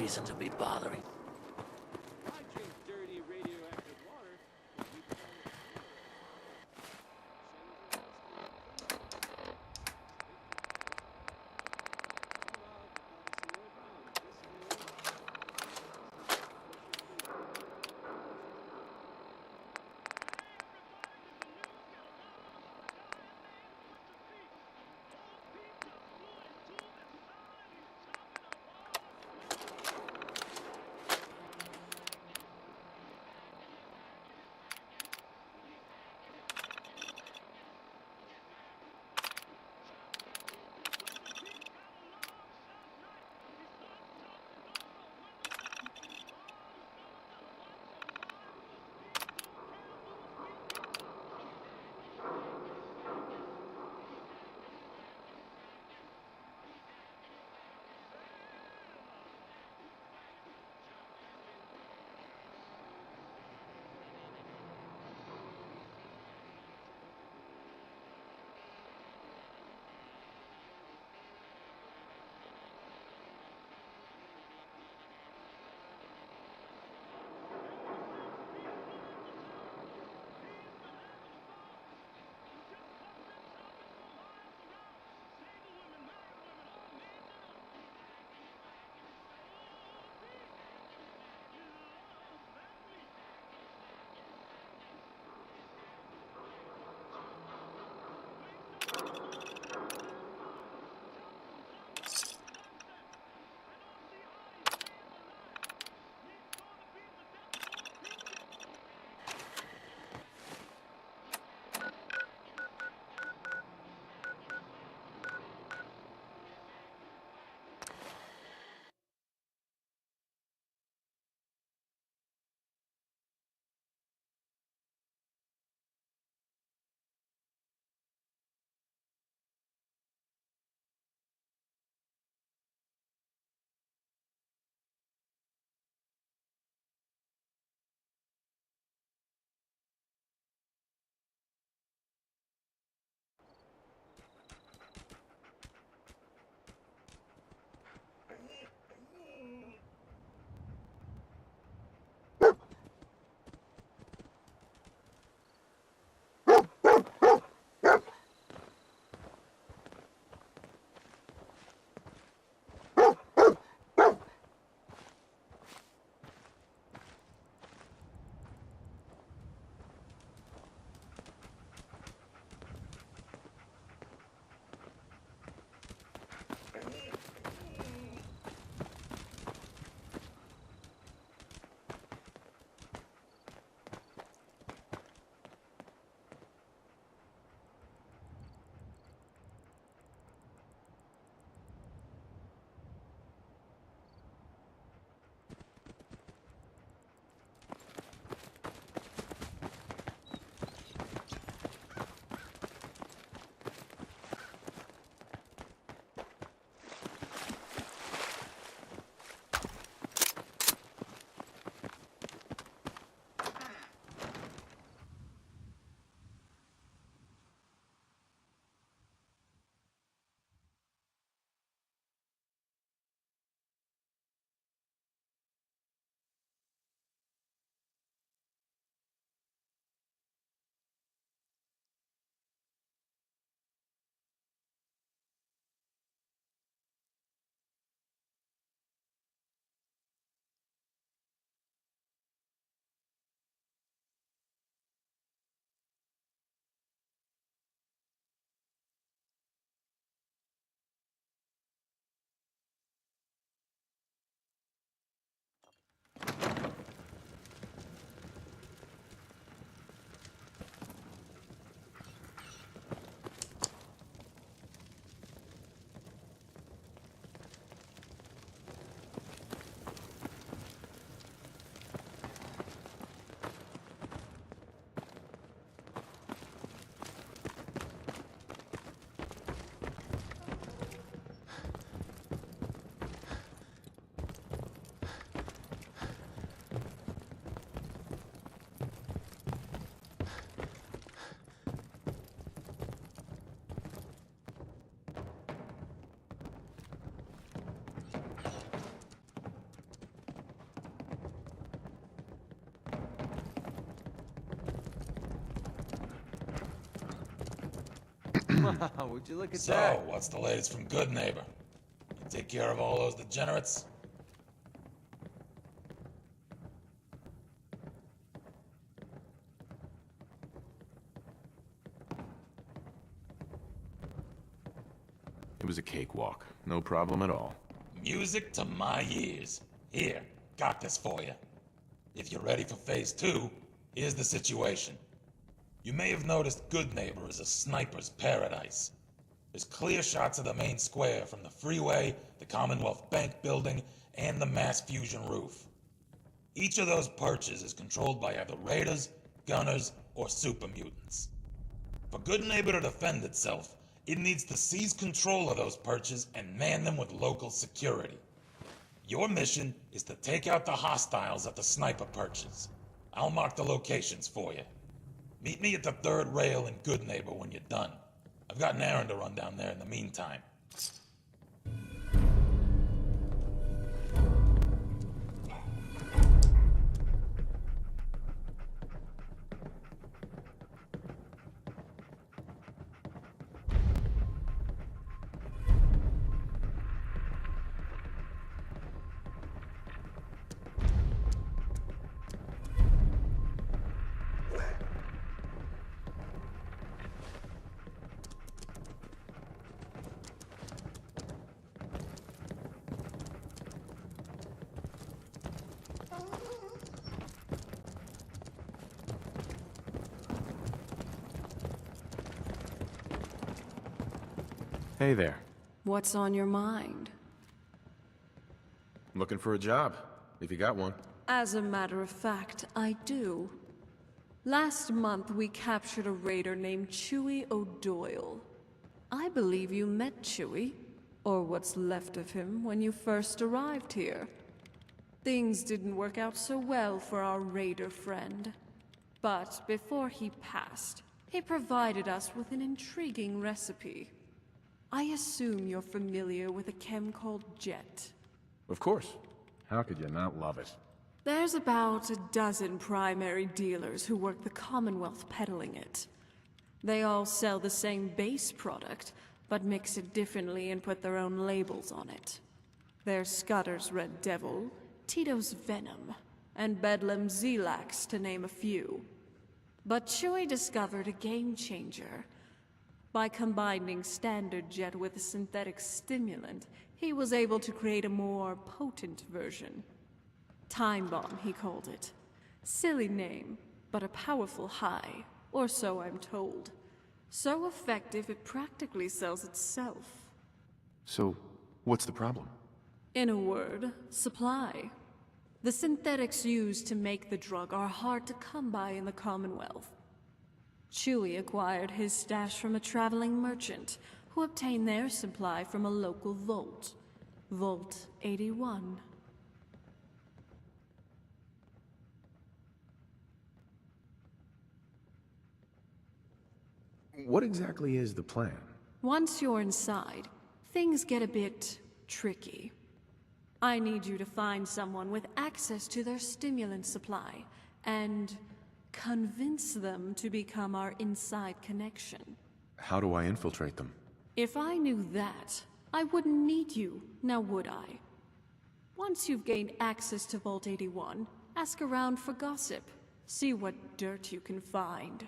reason to be bothering. I drink dirty radioactive water. But you call it Wow, would you look at that? So, what's the latest from Good Neighbor? You take care of all those degenerates? It was a cakewalk. No problem at all. Music to my ears. Here, got this for you. If you're ready for Phase 2, here's the situation. You may have noticed Good Neighbor is a sniper's paradise. There's clear shots of the main square from the freeway, the Commonwealth Bank building, and the Mass Fusion roof. Each of those perches is controlled by either raiders, gunners, or super mutants. For Good Neighbor to defend itself, it needs to seize control of those perches and man them with local security. Your mission is to take out the hostiles at the sniper perches. I'll mark the locations for you. Meet me at the third rail in Good Neighbor when you're done. I've got an errand to run down there in the meantime. Hey there. What's on your mind? Looking for a job, if you got one. As a matter of fact, I do. Last month, we captured a raider named Chewie O'Doyle. I believe you met Chewie, or what's left of him, when you first arrived here. Things didn't work out so well for our raider friend. But before he passed, he provided us with an intriguing recipe. I assume you're familiar with a chem called Jet. Of course. How could you not love it? There's about a dozen primary dealers who work the Commonwealth peddling it. They all sell the same base product, but mix it differently and put their own labels on it. There's Scudder's Red Devil, Tito's Venom, and Bedlam's Zelax, to name a few. But Chewie discovered a game changer. By combining standard Jet with a synthetic stimulant, he was able to create a more potent version. Time Bomb, he called it. Silly name, but a powerful high, or so I'm told. So effective it practically sells itself. So, what's the problem? In a word, supply. The synthetics used to make the drug are hard to come by in the Commonwealth. Chewie acquired his stash from a traveling merchant, who obtained their supply from a local vault. Vault 81. What exactly is the plan? Once you're inside, things get a bit tricky. I need you to find someone with access to their stimulant supply, and convince them to become our inside connection. How do I infiltrate them? If I knew that, I wouldn't need you, now would I? Once you've gained access to Vault 81, ask around for gossip. See what dirt you can find.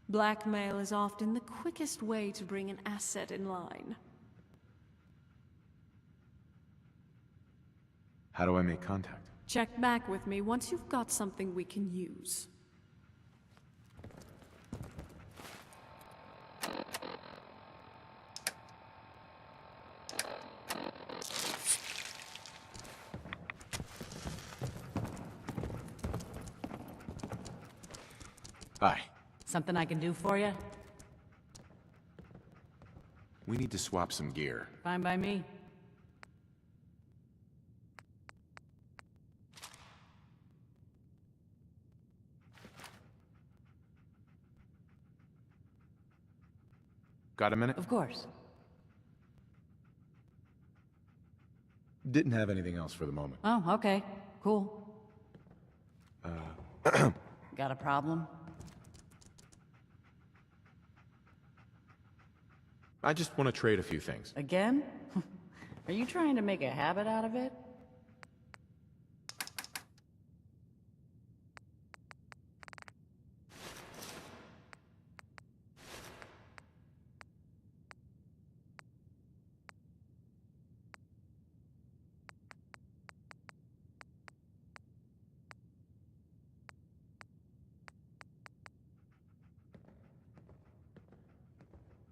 Blackmail is often the quickest way to bring an asset in line. How do I make contact? Check back with me once you've got something we can use. Hi. Something I can do for you? We need to swap some gear. Fine by me. Got a minute? Of course. Didn't have anything else for the moment. Oh, okay. Cool. Got a problem? I just want to trade a few things. Again? Are you trying to make a habit out of it?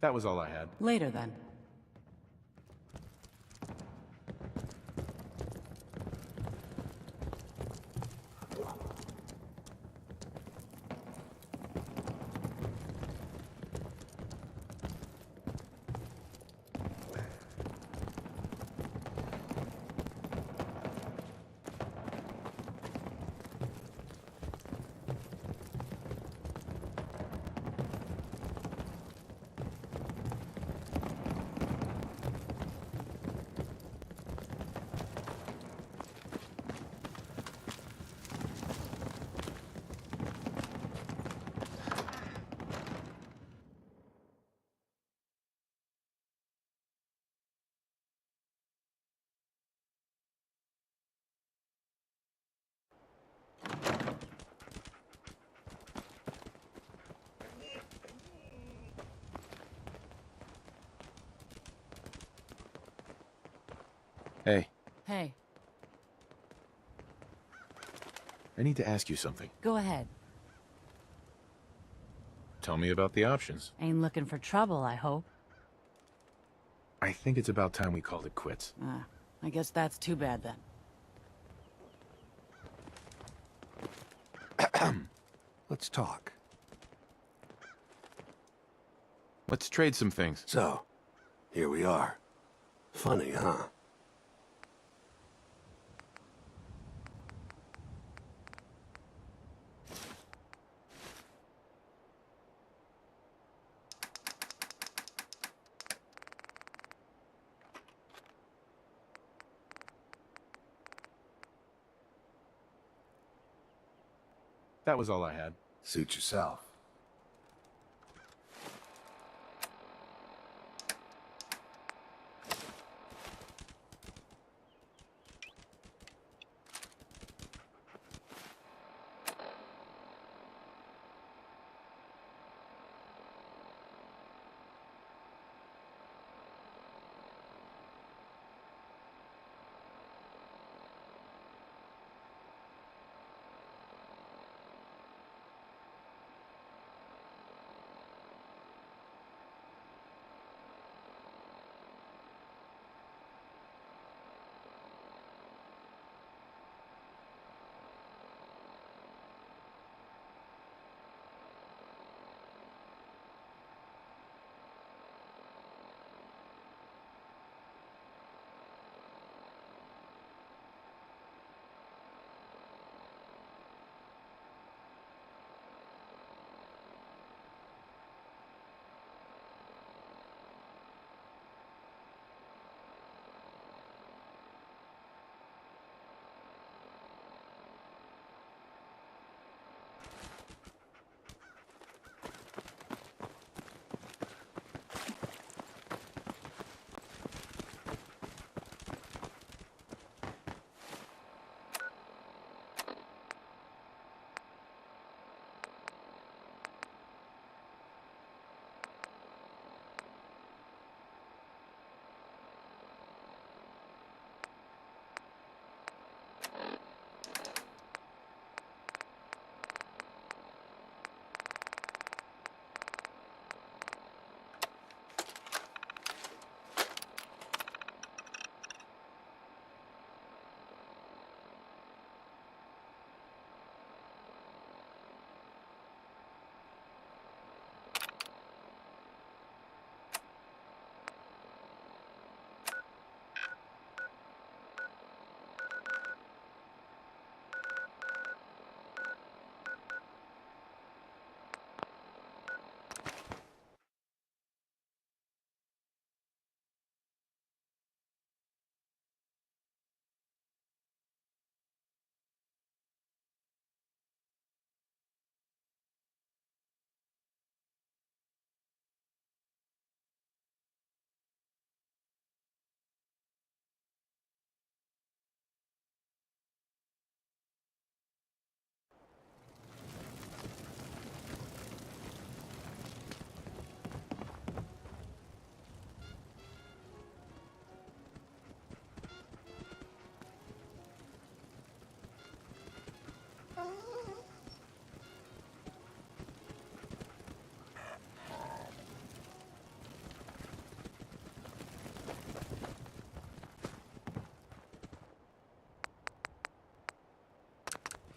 That was all I had. Later, then. Hey, Hey, I need to ask you something. go ahead. Tell me about the options. Ain't looking for trouble, I hope. I think it's about time we called it quits. I guess that's too bad then. Let's talk. Let's trade some things. So, here we are. Funny, huh? That was all I had. Suit yourself.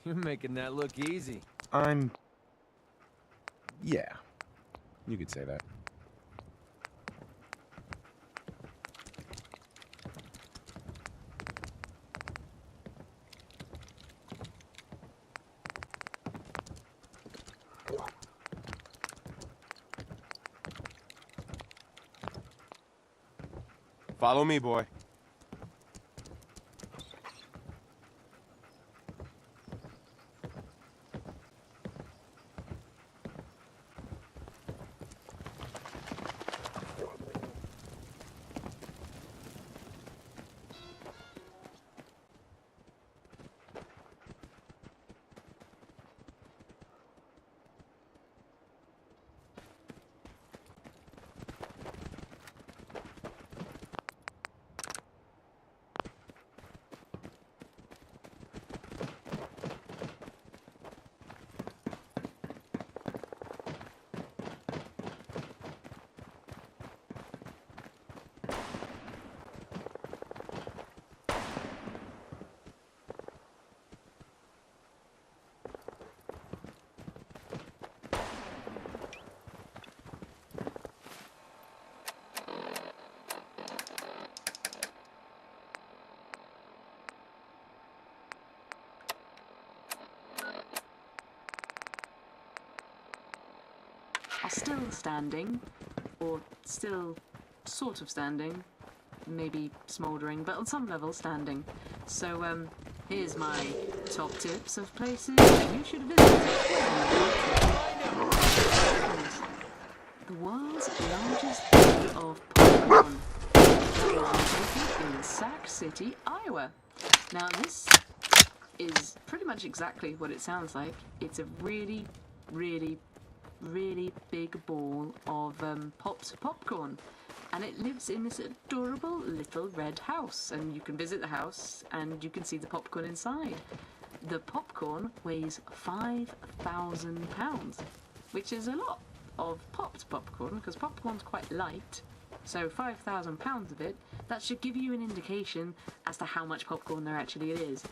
You're making that look easy. Yeah. You could say that. Follow me, boy. Are still standing, or still sort of standing, maybe smouldering, but on some level standing. So here's my top tips of places you should visit. The world's largest bowl of popcorn is located in Sac City, Iowa. Now this is pretty much exactly what it sounds like. It's a really, really big ball of popped popcorn, and it lives in this adorable little red house, and you can visit the house and you can see the popcorn inside. The popcorn weighs 5,000 pounds, which is a lot of popped popcorn because popcorn's quite light. So 5,000 pounds of it, that should give you an indication as to how much popcorn there actually is.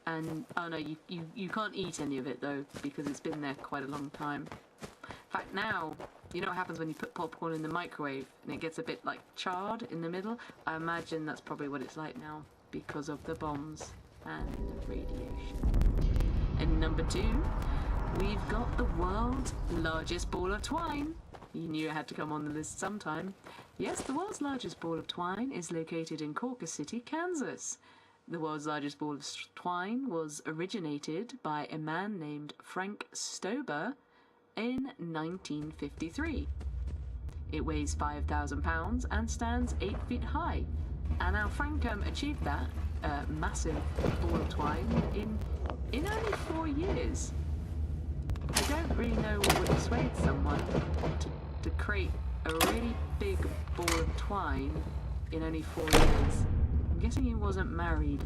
And, oh no, you can't eat any of it though, because it's been there quite a long time. In fact, now, you know what happens when you put popcorn in the microwave and it gets a bit like charred in the middle? I imagine that's probably what it's like now because of the bombs and radiation. And number 2, we've got the world's largest ball of twine. You knew it had to come on the list sometime. Yes, the world's largest ball of twine is located in Caucus City, Kansas. The world's largest ball of twine was originated by a man named Frank Stober in 1953. It weighs 5,000 pounds and stands 8 feet high. And now Frank achieved that massive ball of twine in only 4 years. I don't really know what would persuade someone to create a really big ball of twine in only 4 years. I'm guessing he wasn't married.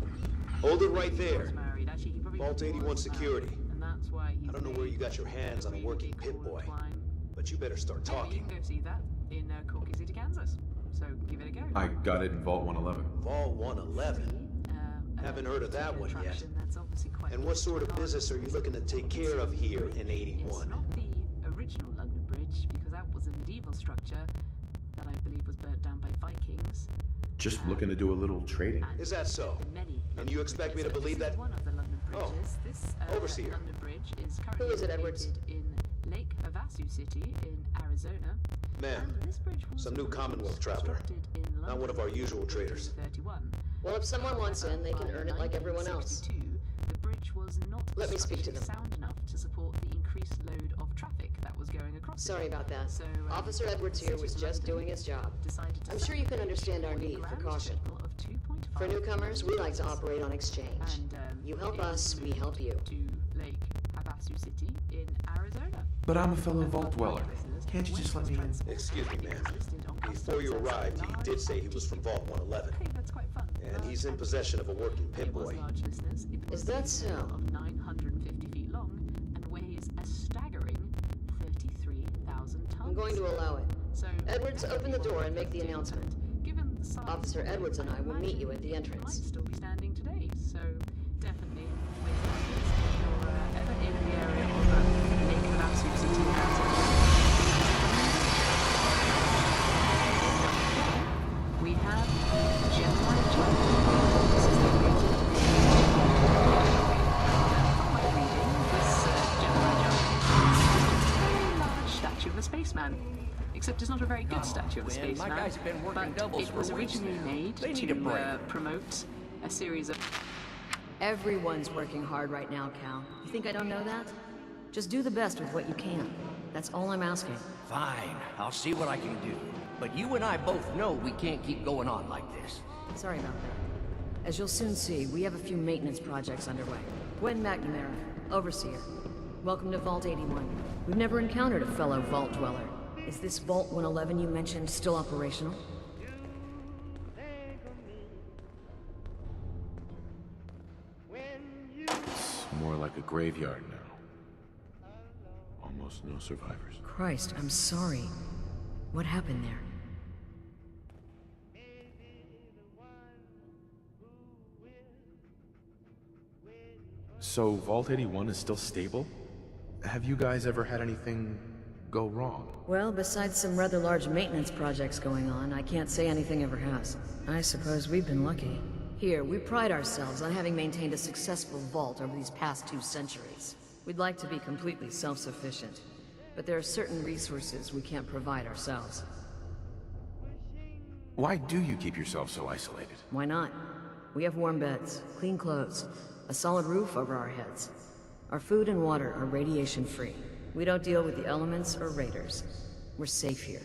Hold it right there. Married. Actually, he probably Vault 81 was security. married, and that's why he's I don't know where you got your hands on a working big pit ball of boy, twine. but you better start Yeah, you talking. can go see that in Caucus City, Kansas. So give it a go. I got it in Vault 111. Vault 111. Haven't heard of that one yet. That's obviously quite And what sort of business are you looking to take care of here in It's 81? not the original London Bridge, because that was a medieval structure that I believe was burnt down by Vikings. Just looking to do a little trading. Is that so? And you expect me to believe that? One of the London Oh, bridges. This overseer. London Bridge is currently Who is it, Edwards? located in Lake Havasu City in Arizona. Ma'am, And this bridge was some new originally Commonwealth traveler. constructed in Not London one of our in usual traders. 1831. Well, if someone wants in, they can earn it like everyone else. The bridge was not Let me speak to them. sound enough to support the increased load of traffic that was going across it. Sorry about that. So, Officer Edwards here was just doing his job. decided to I'm sure you can set understand our a need for grand caution. total of 2.5 For newcomers, we like to operate on exchange. And, You help it is us, we help you. To Lake Havasu City in Arizona. But I'm a fellow Vault dweller. Can't you just let me in? Excuse me, ma'am. Before you arrived, he did say he was from Vault 111. I think that's quite fun. And he's in possession of a working pit boy. Is that so? Of 950 I'm going to allow it. So Edwards, open the door and make the announcement. Given the size Officer of it, Edwards and I will meet you at the might entrance. still be standing today, so definitely wait for this if you're ever in the area of Lake Havasu City Housing. We have Gemini Junction. This is located from my reading, this Gemini Junction is a very large statue of a spaceman. Except it's not a very good statue of a man, spaceman. my guys have been working but doubles it was for weeks originally now. made They need a to break. promote a series of... Everyone's working hard right now, Cal. You think I don't know that? Just do the best with what you can. That's all I'm asking. Fine, I'll see what I can do. But you and I both know we can't keep going on like this. Sorry about that. As you'll soon see, we have a few maintenance projects underway. Gwen McNamara, Overseer. Welcome to Vault 81. We've never encountered a fellow Vault Dweller. Is this Vault 111 you mentioned still operational? It's more like a graveyard now. Almost no survivors. Christ, I'm sorry. What happened there? So Vault 81 is still stable? Have you guys ever had anything go wrong? Well, besides some rather large maintenance projects going on, I can't say anything ever has. I suppose we've been lucky. Here, we pride ourselves on having maintained a successful vault over these past 2 centuries. We'd like to be completely self-sufficient, but there are certain resources we can't provide ourselves. Why do you keep yourself so isolated? Why not? We have warm beds, clean clothes, a solid roof over our heads. Our food and water are radiation-free. We don't deal with the elements or raiders. We're safe here.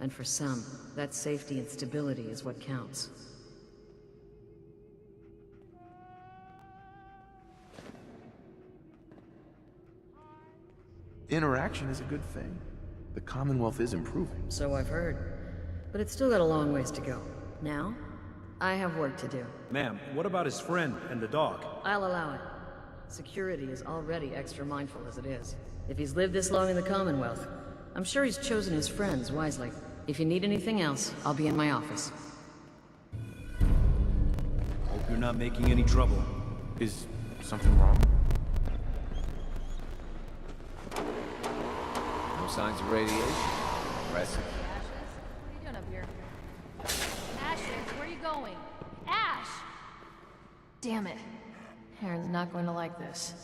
And for some, that safety and stability is what counts. Interaction is a good thing. The Commonwealth is improving. So I've heard. But it's still got a long ways to go. Now, I have work to do. Ma'am, what about his friend and the dog? I'll allow it. Security is already extra mindful as it is. If he's lived this long in the Commonwealth, I'm sure he's chosen his friends wisely. If you need anything else, I'll be in my office. Hope you're not making any trouble. Is something wrong? No signs of radiation. Impressive. Ashes, what are you doing up here? Ashes, where are you going? Ash! Damn it. Aaron's not going to like this.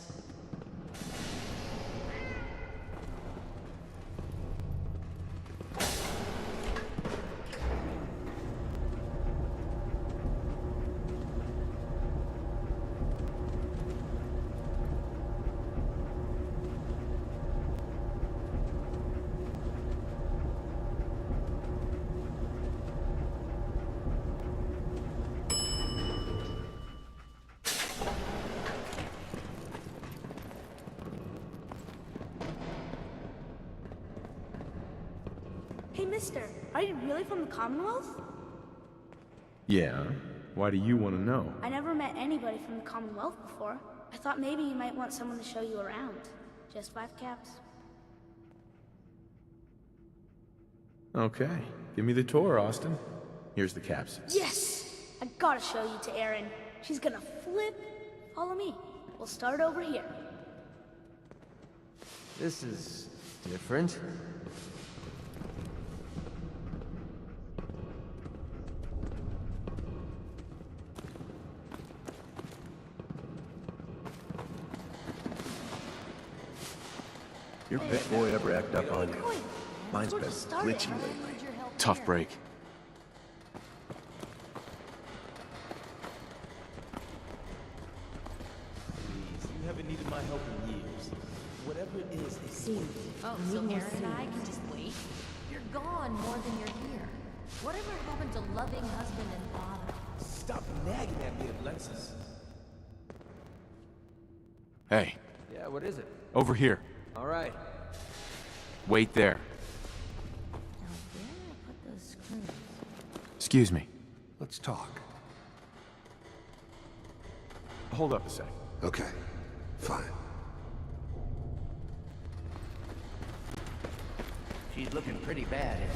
Hey, mister, are you really from the Commonwealth? Yeah. Why do you want to know? I never met anybody from the Commonwealth before. I thought maybe you might want someone to show you around. Just 5 caps. Okay. Give me the tour, Austin. Here's the caps. Yes! I gotta show you to Erin. She's gonna flip. Follow me. We'll start over here. This is different. Your pet boy ever act up on you? Mine's We're been just starting. glitchy lately. Tough break. You haven't needed my help in years. Whatever it is, it's See, oh, so Aaron and I can just wait? You're gone more than you're here. Whatever happened to loving husband and father? Stop nagging at me, Alexis. Hey, Yeah, what is it? over here. All right. Wait there. Now, where did I put those screws? Excuse me. Let's talk. Hold up a sec. She's looking pretty bad in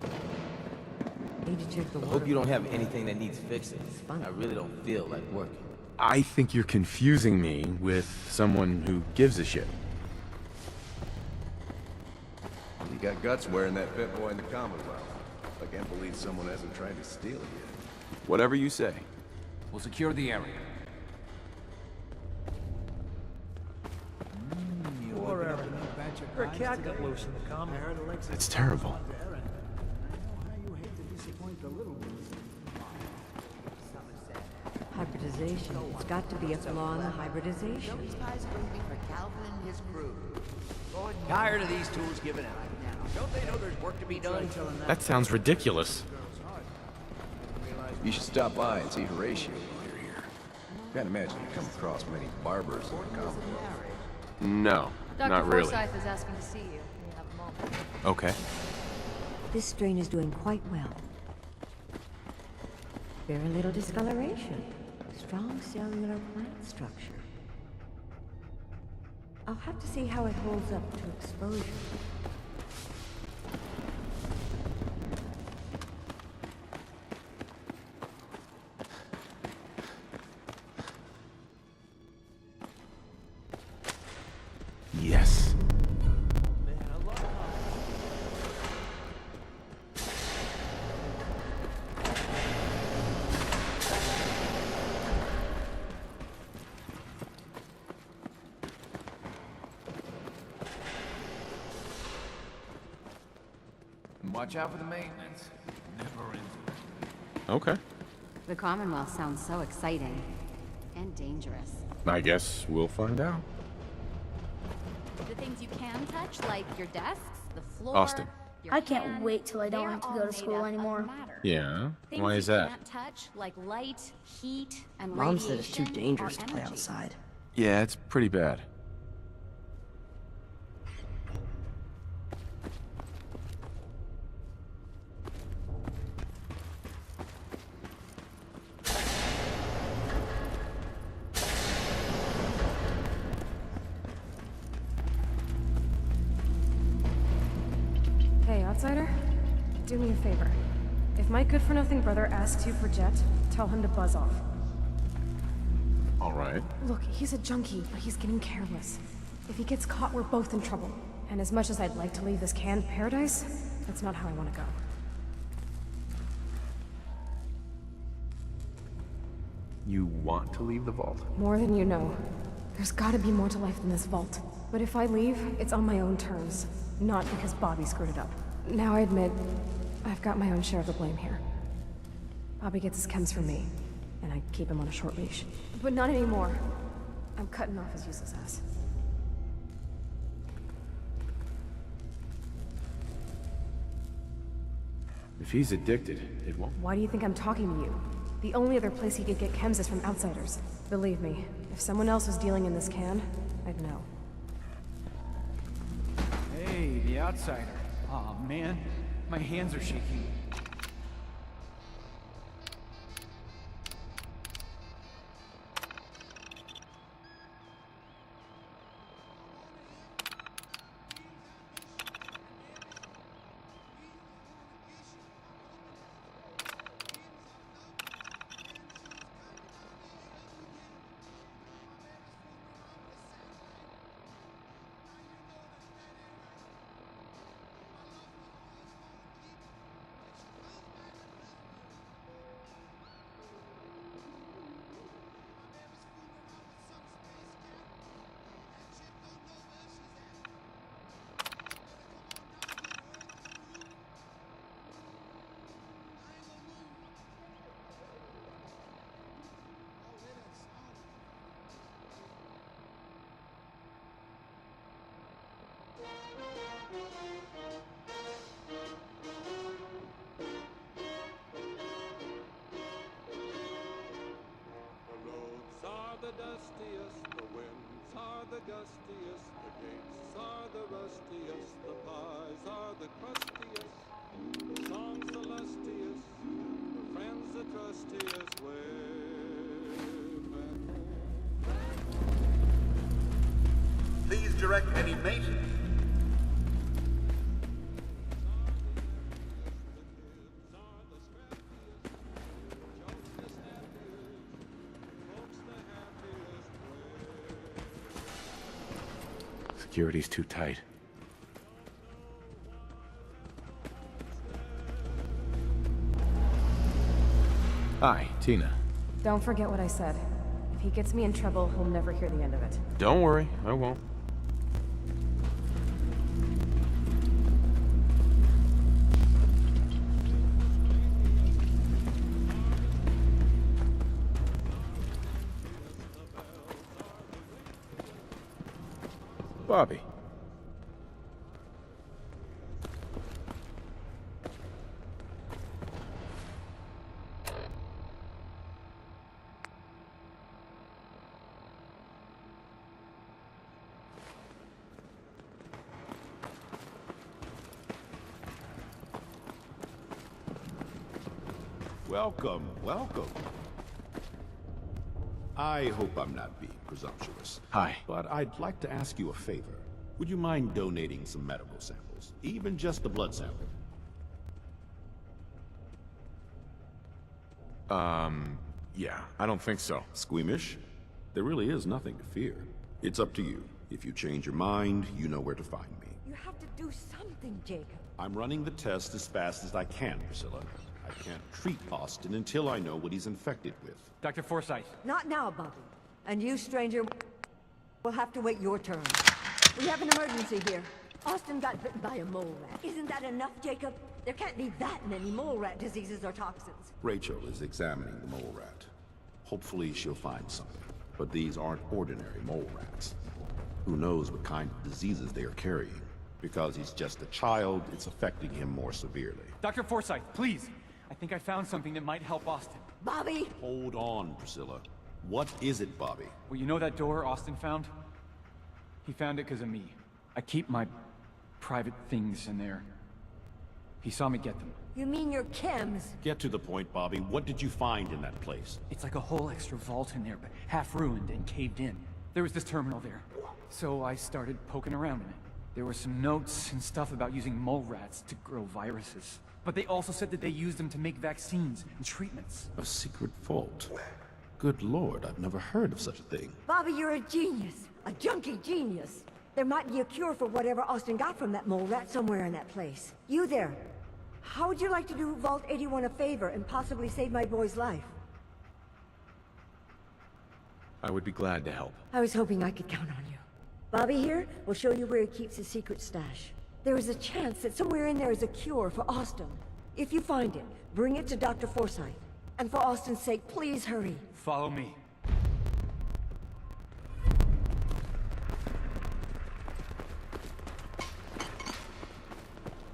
there. Need to check the I water. hope you don't have anything that needs fixing. I really don't feel like working. I think you're confusing me with someone who gives a shit. You got guts wearing that pit boy in the Commonwealth. I can't believe someone hasn't tried to steal it yet. Whatever you say. We'll secure the area. Poor Aaron. Her cat got loose in the common. It's terrible. Hybridization. It's got to be a flaw in the hybridization. Those guys are going to be for Calvin and his crew. Tired of these tools giving out. Don't they know there's work to be done? That sounds ridiculous. You should stop by and see Horatio while you're here. Can't imagine you come across many barbers in the Commonwealth. No, Dr. not really. Forsyth is asking to see you. You have a moment. Okay. This strain is doing quite well. Very little discoloration. Strong cellular plant structure. I'll have to see how it holds up to exposure. Yes. Watch out for the maintenance. Never ends. Okay. The Commonwealth sounds so exciting and dangerous. I guess we'll find out. The things you can touch, like your desks, the floor. Austin. Your I can't hand, wait till I don't they're have to all go to made school up of anymore. matter. Yeah? Things Why is you that? can't touch, like light, heat, and Mom said it's too radiation, dangerous or to play energy. outside. Yeah, it's pretty bad. Hey, outsider. Do me a favor. If my good-for-nothing brother asks you for Jet, tell him to buzz off. All right. Look, he's a junkie, but he's getting careless. If he gets caught, we're both in trouble. And as much as I'd like to leave this canned paradise, that's not how I want to go. You want to leave the vault? More than you know. There's gotta be more to life than this vault. But if I leave, it's on my own terms. Not because Bobby screwed it up. Now I admit, I've got my own share of the blame here. Bobby gets his chems from me, and I keep him on a short leash. But not anymore. I'm cutting off his useless ass. If he's addicted, it won't. Why do you think I'm talking to you? The only other place he could get chems is from outsiders. Believe me, if someone else was dealing in this can, I'd know. Hey, the outsider. Aw, man. My hands are shaking. The dustiest, the winds are the gustiest, the gates are the rustiest, the pies are the crustiest, the songs the lustiest, the friends the trustiest, way back home. expect any maintenance. Security's too tight. Hi, Tina. Don't forget what I said. If he gets me in trouble, he'll never hear the end of it. Don't worry, I won't. Bobby. Welcome, welcome. I hope I'm not being presumptuous. Hi. But I'd like to ask you a favor. Would you mind donating some medical samples? Even just the blood sample? Yeah, I don't think so. Squeamish? There really is nothing to fear. It's up to you. If you change your mind, you know where to find me. You have to do something, Jacob. I'm running the test as fast as I can, Priscilla. I can't treat Austin until I know what he's infected with. Dr. Forsythe. Not now, Bobby. And you, stranger, will have to wait your turn. We have an emergency here. Austin got bitten by a mole rat. Isn't that enough, Jacob? There can't be that many mole rat diseases or toxins. Rachel is examining the mole rat. Hopefully she'll find something. But these aren't ordinary mole rats. Who knows what kind of diseases they are carrying? Because he's just a child, it's affecting him more severely. Dr. Forsythe, please. I think I found something that might help Austin. Bobby! Hold on, Priscilla. What is it, Bobby? Well, you know that door Austin found? He found it because of me. I keep my private things in there. He saw me get them. You mean your chems? Get to the point, Bobby. What did you find in that place? It's like a whole extra vault in there, but half ruined and caved in. There was this terminal there. So I started poking around in it. There were some notes and stuff about using mole rats to grow viruses. But they also said that they used them to make vaccines and treatments. A secret vault? Good lord, I've never heard of such a thing. Bobby, you're a genius. A junkie genius. There might be a cure for whatever Austin got from that mole rat somewhere in that place. You there. How would you like to do Vault 81 a favor and possibly save my boy's life? I would be glad to help. I was hoping I could count on you. Bobby here will show you where he keeps his secret stash. There is a chance that somewhere in there is a cure for Austin. If you find it, bring it to Dr. Forsythe. And for Austin's sake, please hurry. Follow me.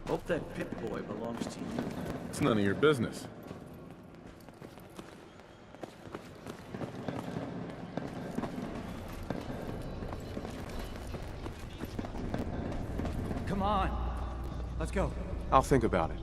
Hope that Pip-Boy belongs to you. It's none of your business. Come on. Let's go. I'll think about it.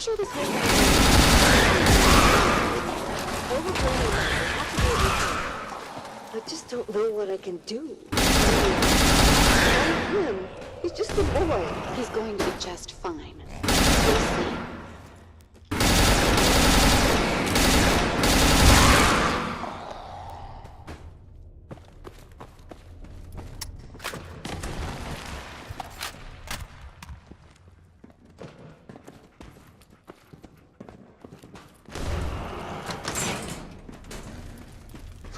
sure this whole thing overgrown enough. It has to be able to. I just don't know what I can do. I'm him. He's just a boy. He's going to be just fine. We'll see.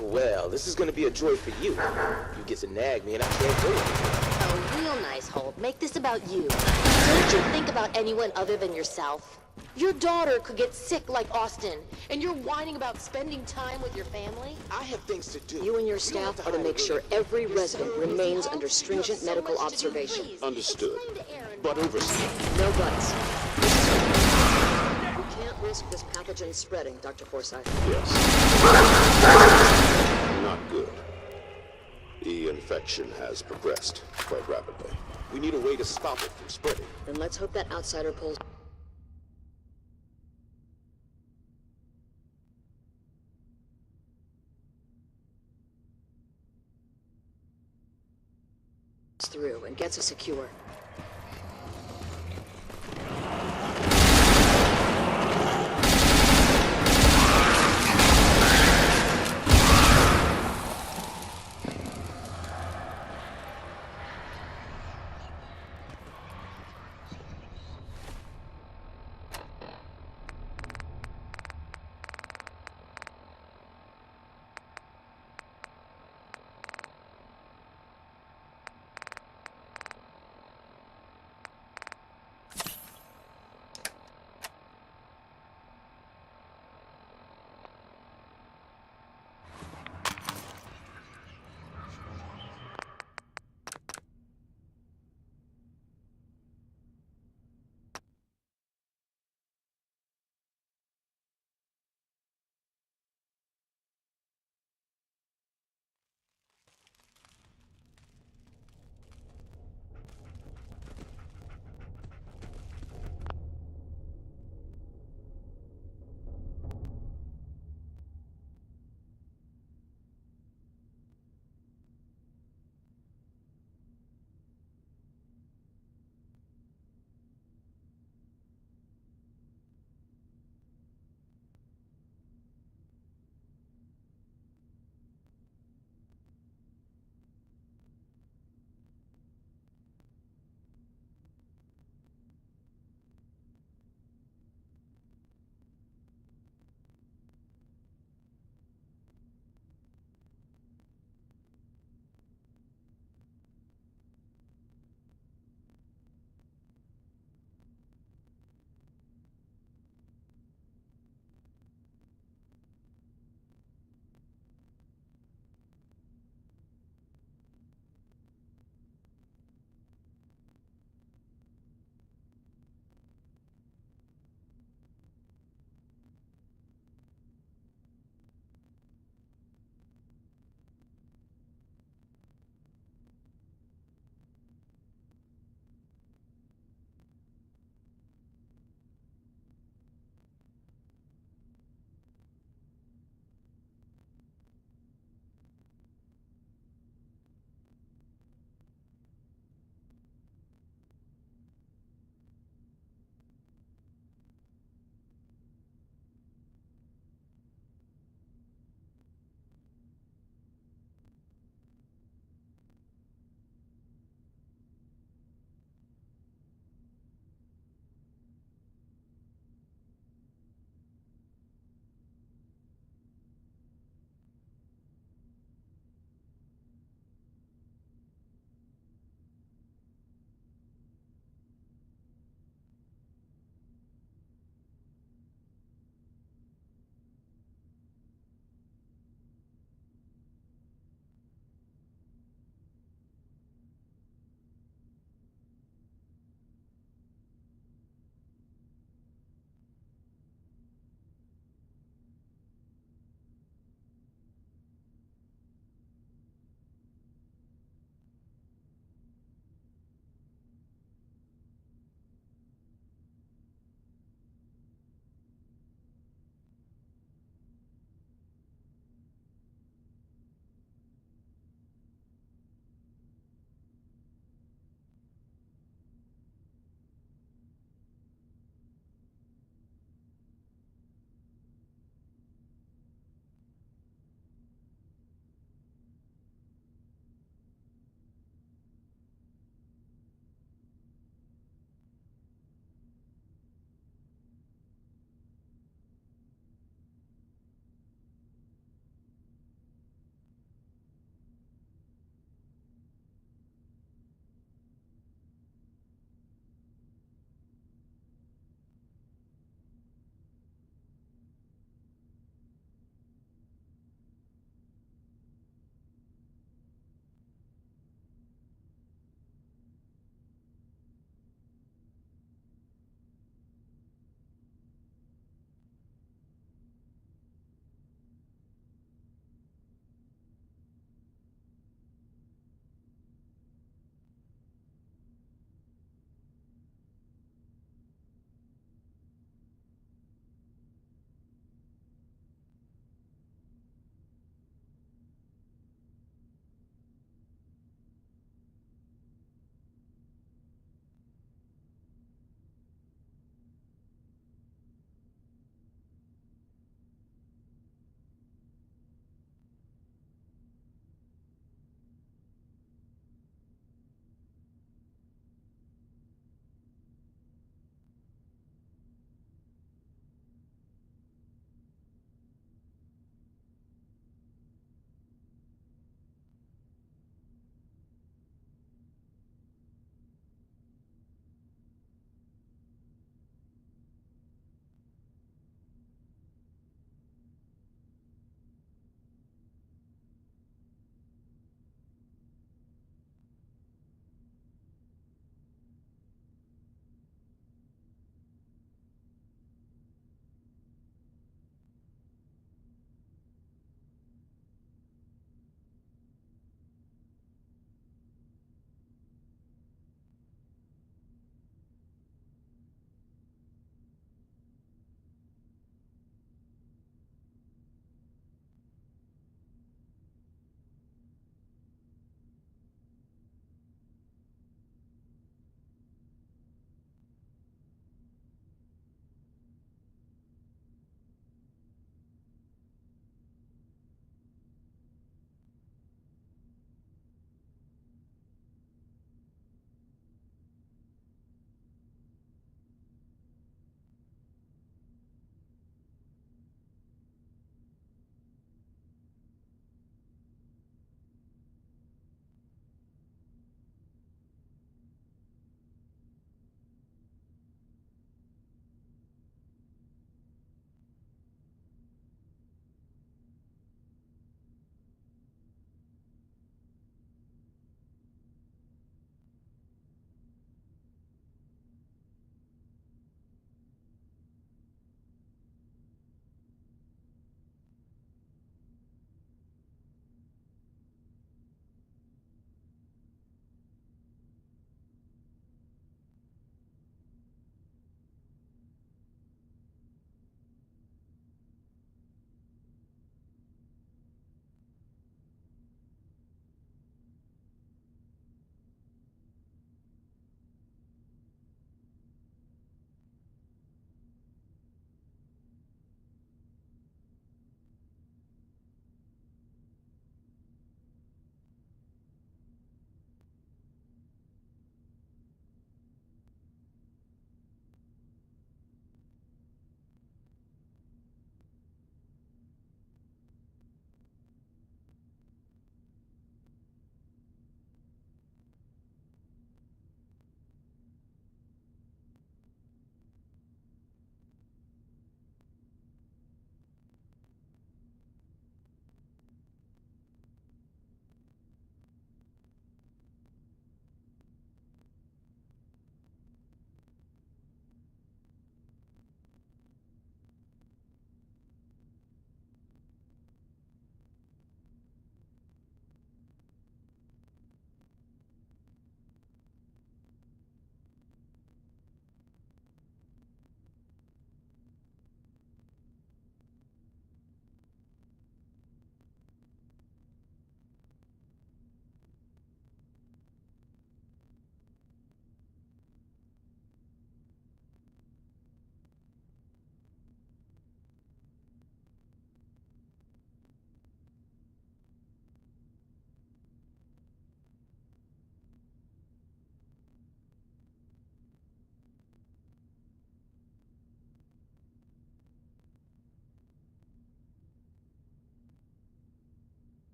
Well, this is gonna be a joy for you. You get to nag me and I can't do it. Oh, real nice, Holt. Make this about you. Don't you think about anyone other than yourself? Your daughter could get sick like Austin, and you're whining about spending time with your family? I have things to do. You and your staff are to make sure every resident remains under stringent medical observation. Understood. But oversight. No buts. We can't risk this pathogen spreading, Dr. Forsyth. Yes. Not good. The infection has progressed quite rapidly. We need a way to stop it from spreading. Then let's hope that outsider pulls through and gets us a cure.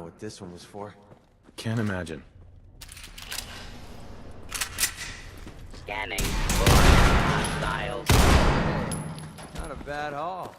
what this one was for. Can't imagine. Scanning. Hostiles. Hey, not a bad haul.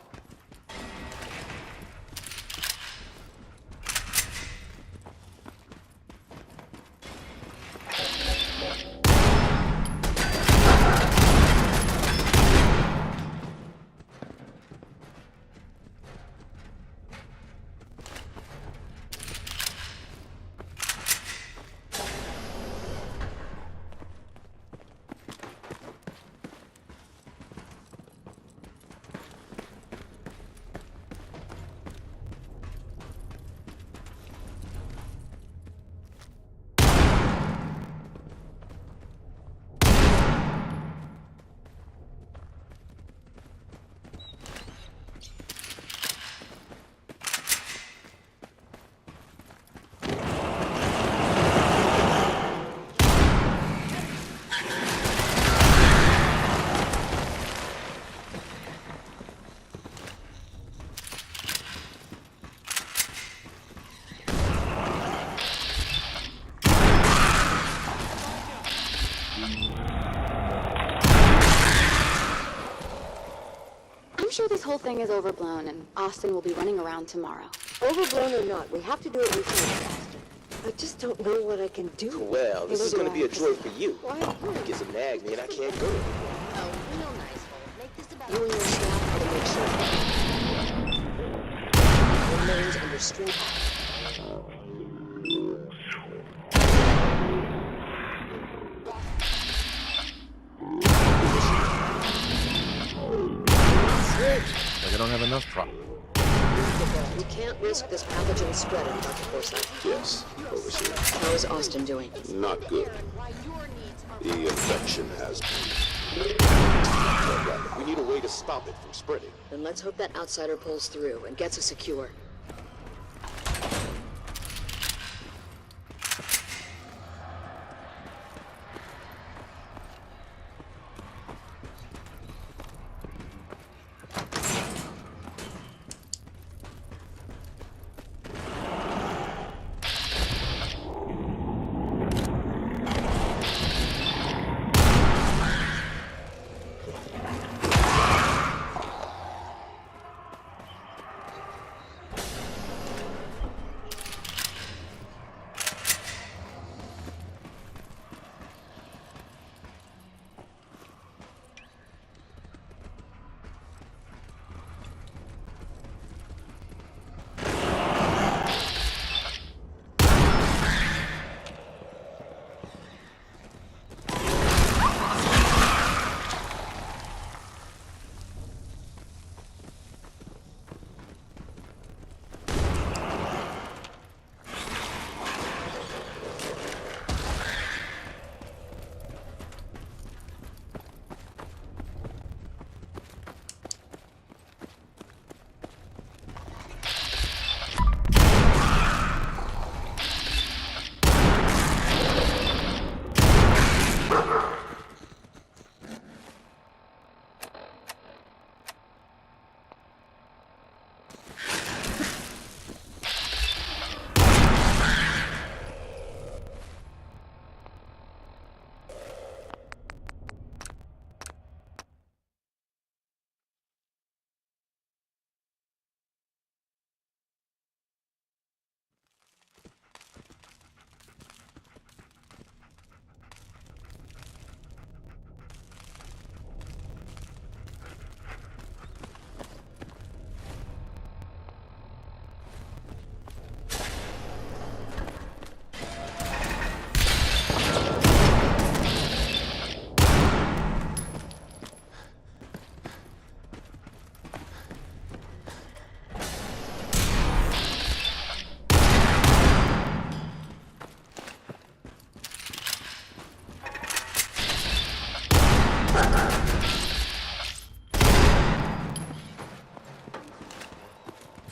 I'm sure this whole thing is overblown, and Austin will be running around tomorrow. Overblown or not, we have to do what we can, Austin. I just don't know what I can do. Well, this is gonna be a joy for you. Why? Get some nags me and I can't go. Oh, real nice, Holt. Make this about You and your staff are to make sure remains under strict. Like I don't have enough We can't risk this pathogen spreading, Dr. Forsyth. Yes, Overseer. How is Austin doing? Not good. The infection has We need a way to stop it from spreading. Then let's hope that outsider pulls through and gets us secure.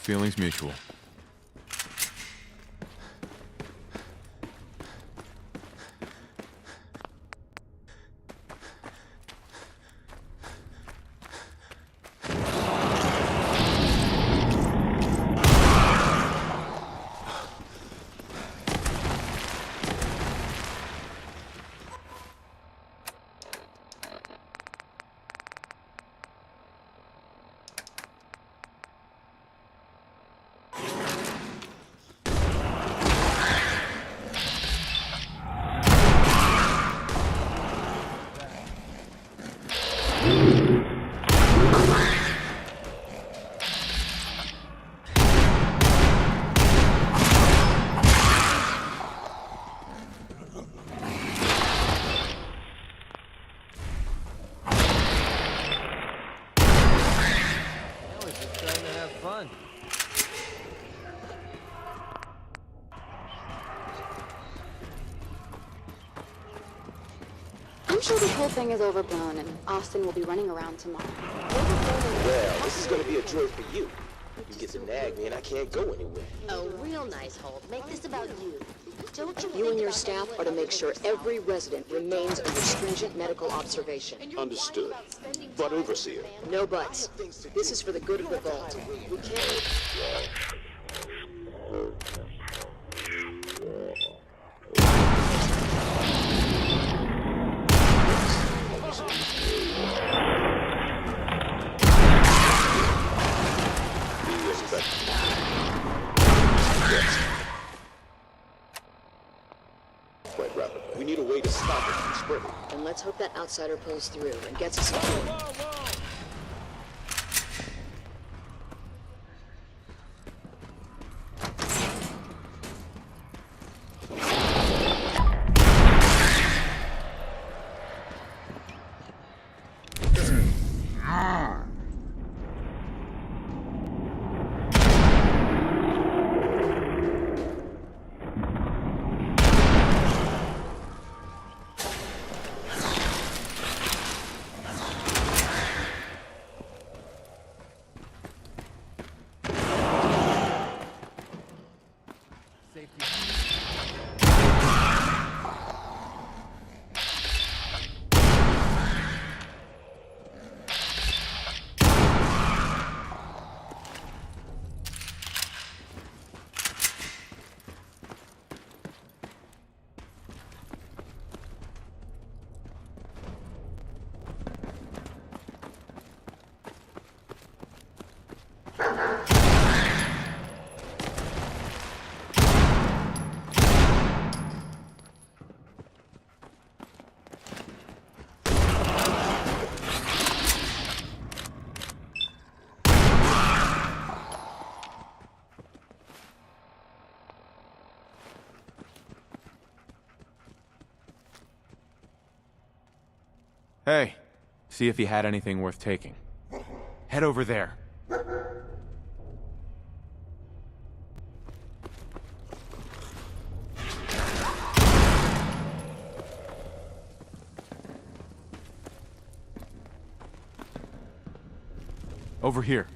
Feelings mutual. fun. I'm sure this whole thing is overblown and Austin will be running around tomorrow. Well, this is gonna be a joy for you. You get to nag me and I can't go anywhere. Oh, real nice, Holt. Make this about you. Don't you You and your staff are to make sure every resident remains under stringent medical observation. Understood. But Overseer. No buts. This is for the good of the vault. We can't... Quite rapidly. We need a way to stop it from spreading. And let's hope that outsider pulls through and gets us a... Hey, see if he had anything worth taking. Head over there. Over here.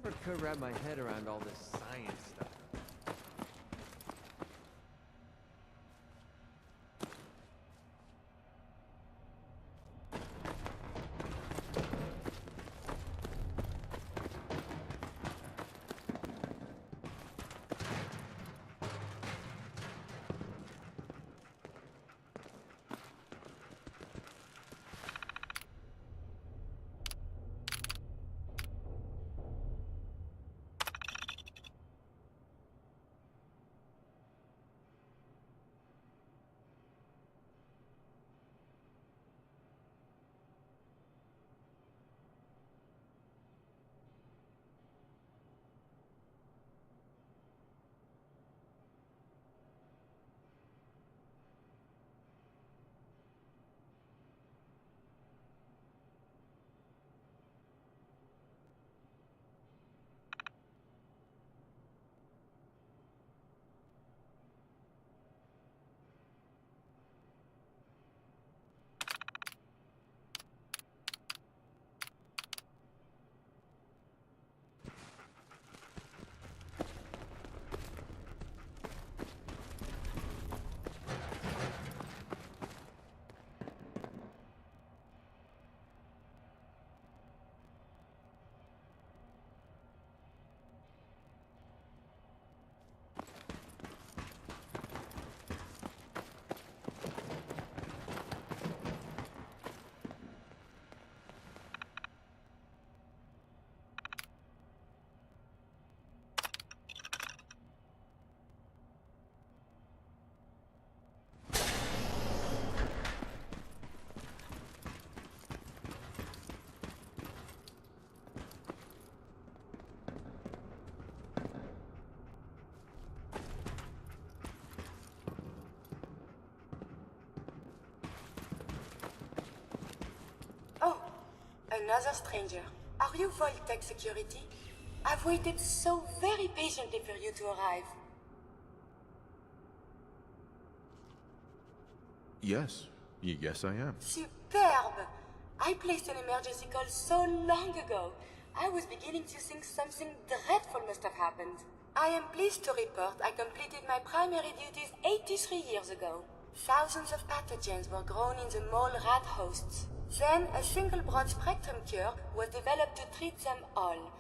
Never could wrap my head around all this science stuff. another stranger. Are you Vault-Tec security? I've waited so very patiently for you to arrive. Yes. Yes, I am. Superb! I placed an emergency call so long ago. I was beginning to think something dreadful must have happened. I am pleased to report I completed my primary duties 83 years ago. Thousands of pathogens were grown in the mole rat hosts. Then a single broad-spectrum cure was developed to treat them all.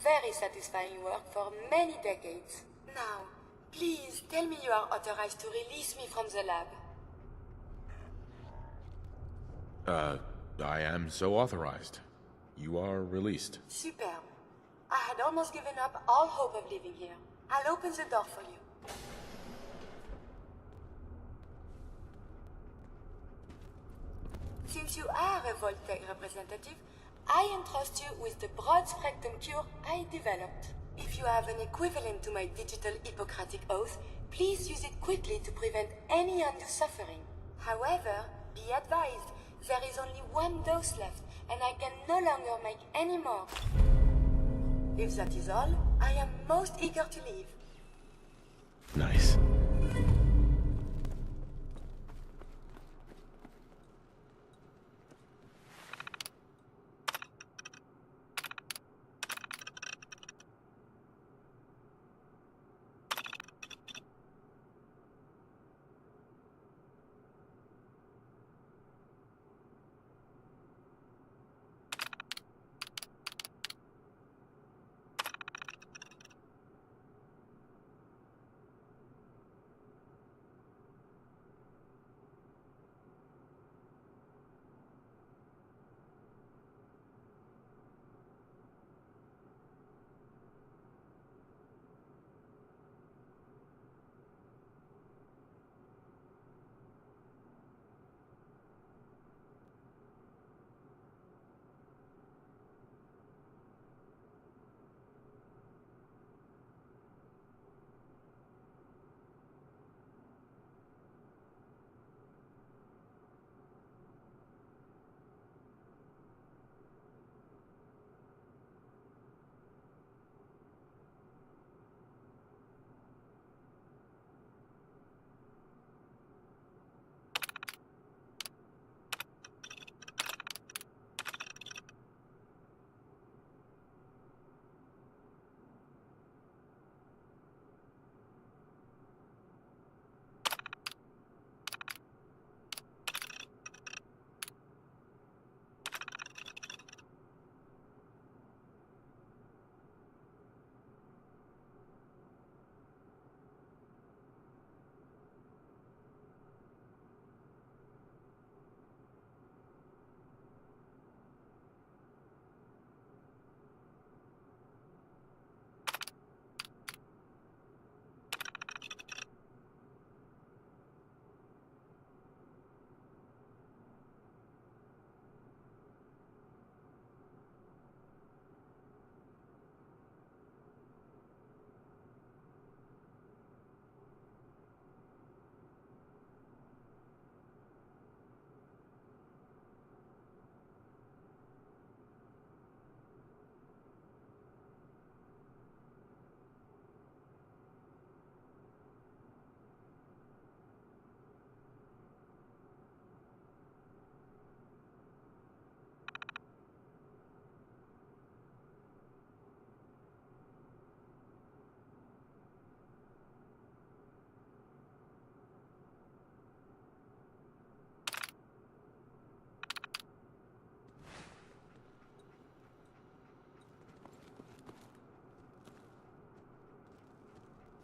Very satisfying work for many decades. Now, please tell me you are authorized to release me from the lab. I am so authorized. You are released. Superb. I had almost given up all hope of living here. I'll open the door for you. Since you are a Vault-Tec representative, I entrust you with the broad-spectrum cure I developed. If you have an equivalent to my digital Hippocratic oath, please use it quickly to prevent any undue suffering. However, be advised, there is only one dose left, and I can no longer make any more. If that is all, I am most eager to leave. Nice.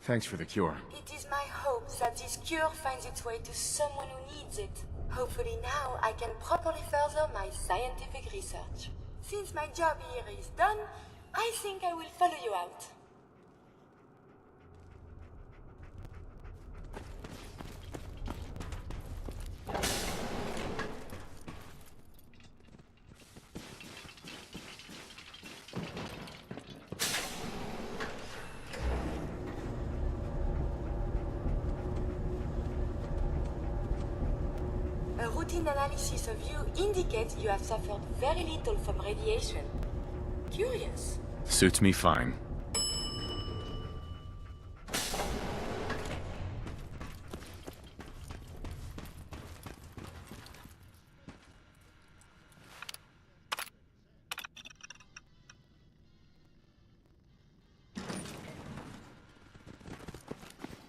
Thanks for the cure. It is my hope that this cure finds its way to someone who needs it. Hopefully now I can properly further my scientific research. Since my job here is done, I think I will follow you out. A route routine analysis of you indicates you have suffered very little from radiation. Curious. Suits me fine.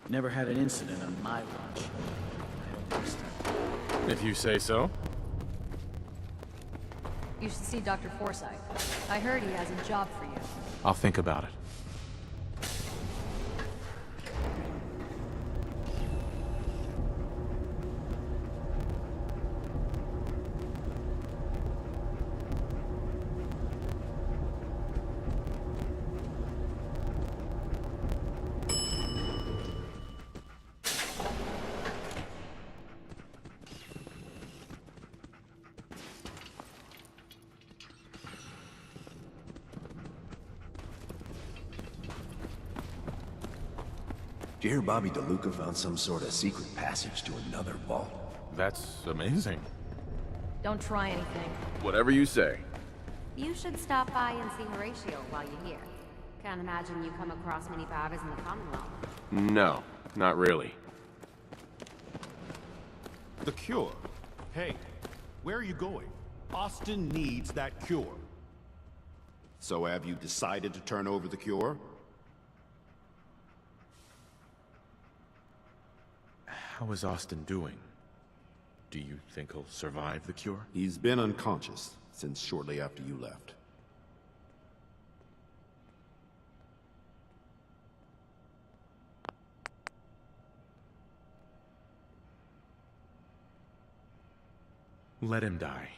Never had an incident on my watch. I don't understand. If you say so. You should see Dr. Forsythe. I heard he has a job for you. I'll think about it. Did you hear Bobby DeLuca found some sort of secret passage to another vault? That's amazing. Don't try anything. Whatever you say. You should stop by and see Horatio while you're here. Can't imagine you come across many Babas in the Commonwealth. No, not really. The cure? Hey, where are you going? Austin needs that cure. So have you decided to turn over the cure? How is Austin doing? Do you think he'll survive the cure? He's been unconscious since shortly after you left. Let him die.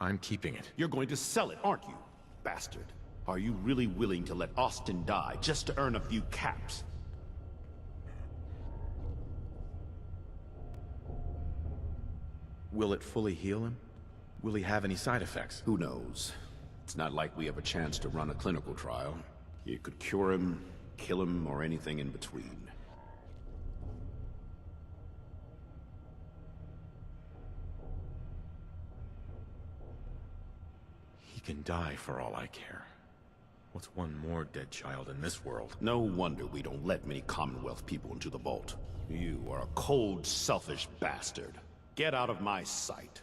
I'm keeping it. You're going to sell it, aren't you, bastard? Are you really willing to let Austin die just to earn a few caps? Will it fully heal him? Will he have any side effects? Who knows? It's not like we have a chance to run a clinical trial. It could cure him, kill him, or anything in between. He can die for all I care. What's one more dead child in this world? No wonder we don't let many Commonwealth people into the vault. You are a cold, selfish bastard. Get out of my sight.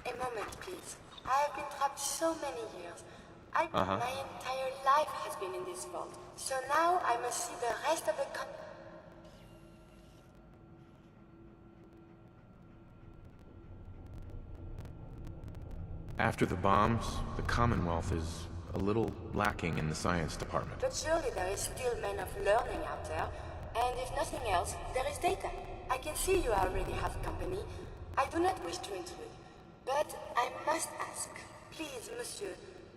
A moment, please. I have been trapped so many years. My entire life has been in this vault. So now I must see the rest of the After the bombs, the Commonwealth is a little lacking in the science department. But surely there is still men of learning out there. And if nothing else, there is data. I can see you already have company. I do not wish to intrude. But I must ask, please, monsieur,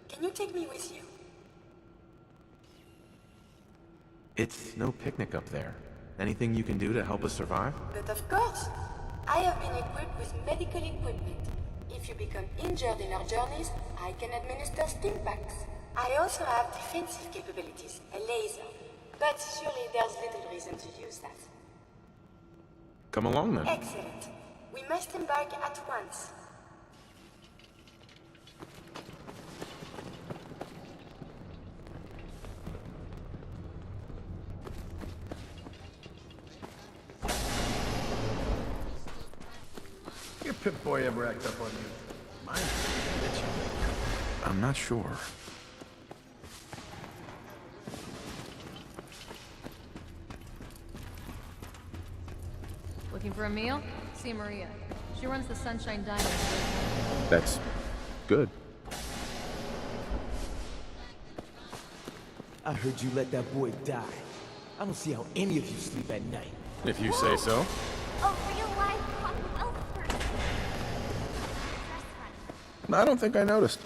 can you take me with you? It's no picnic up there. Anything you can do to help us survive? But of course, I have been equipped with medical equipment. If you become injured in our journeys, I can administer stim packs. I also have defensive capabilities, a laser. But surely there's little reason to use that. Come along then. Excellent. We must embark at once. Your Pip-Boy ever act up on you? Mine bitch. I'm not sure. Looking for a meal? See Maria. She runs the Sunshine Diner. That's good. I heard you let that boy die. I don't see how any of you sleep at night. If you say so. A real-life Commonwealth person. I don't think I noticed.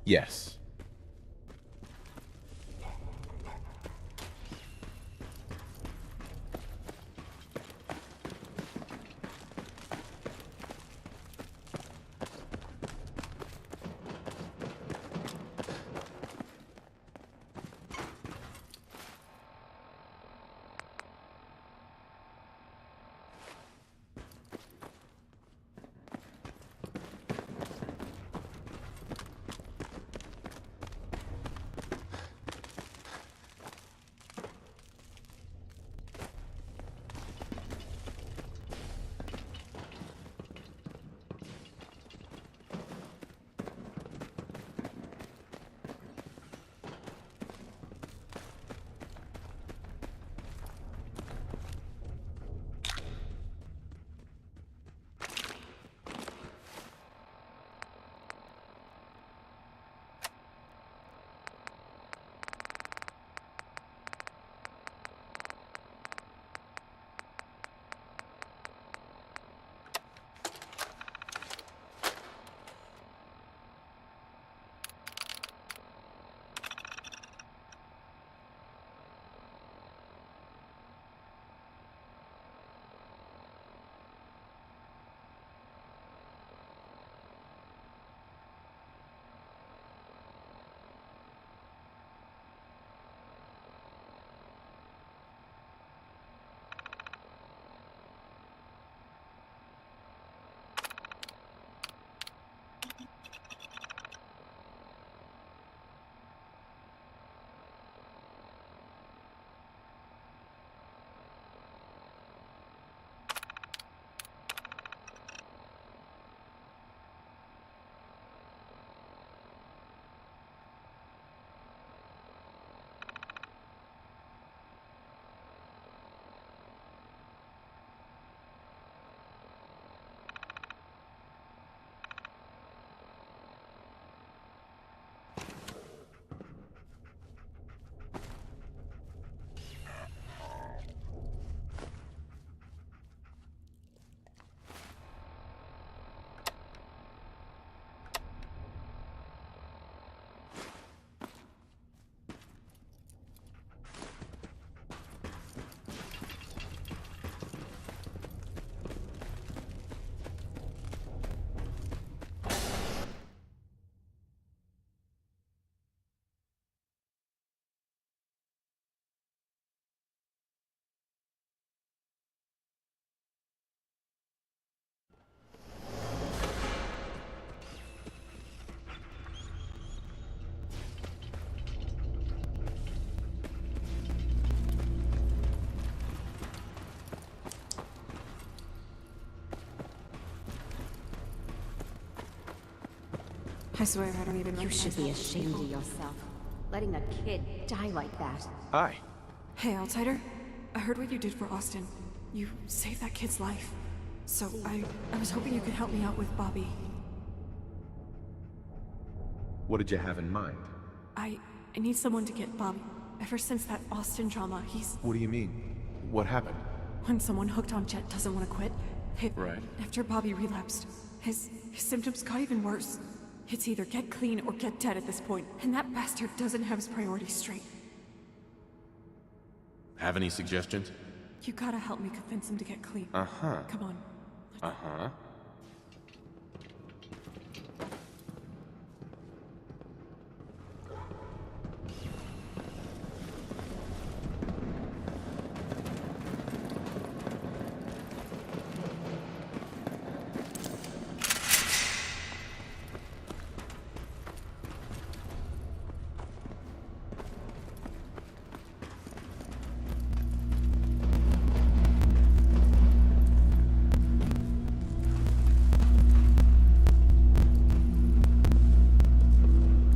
Yes. I swear I don't even You should be ashamed of yourself. Letting a kid die like that. Hi. Hey, Outsider. I heard what you did for Austin. You saved that kid's life. So I was hoping you could help me out with Bobby. What did you have in mind? I need someone to get Bobby. Ever since that Austin drama, he's... What do you mean? What happened? When someone hooked on Jet doesn't want to quit, Right. after Bobby relapsed, his symptoms got even worse. It's either get clean or get dead at this point, and that bastard doesn't have his priorities straight. Have any suggestions? You gotta help me convince him to get clean. Uh-huh. Come on. Uh-huh.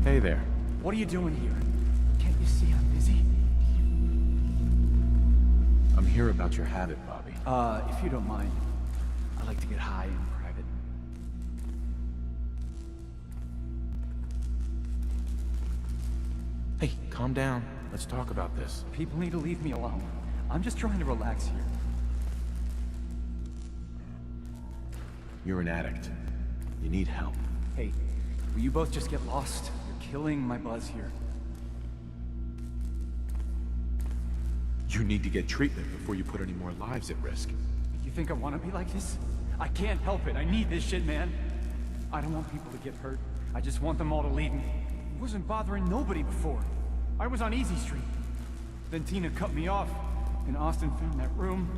Hey there. What are you doing here? Can't you see I'm busy? I'm here about your habit, Bobby. If you don't mind, I like to get high in private. Hey, calm down. Let's talk about this. People need to leave me alone. I'm just trying to relax here. You're an addict. You need help. Hey, will you both just get lost? You're killing my buzz here. You need to get treatment before you put any more lives at risk. You think I want to be like this? I can't help it. I need this shit, man. I don't want people to get hurt. I just want them all to leave me. I wasn't bothering nobody before. I was on Easy Street. Then Tina cut me off, and Austin found that room.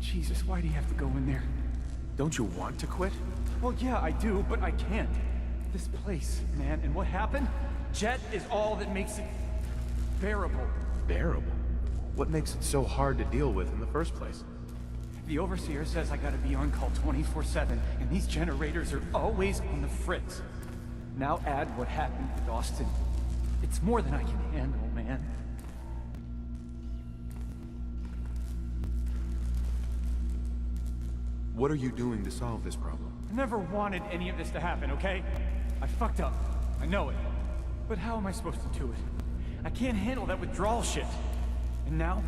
Jesus, why do you have to go in there? Don't you want to quit? Well, yeah, I do, but I can't. This place, man, and what happened? Jet is all that makes it bearable. Bearable? What makes it so hard to deal with in the first place? The overseer says I gotta be on call 24/7, and these generators are always on the fritz. Now add what happened with Austin. It's more than I can handle, man. What are you doing to solve this problem? I never wanted any of this to happen, okay? I fucked up. I know it. But how am I supposed to do it? I can't handle that withdrawal shit. And now,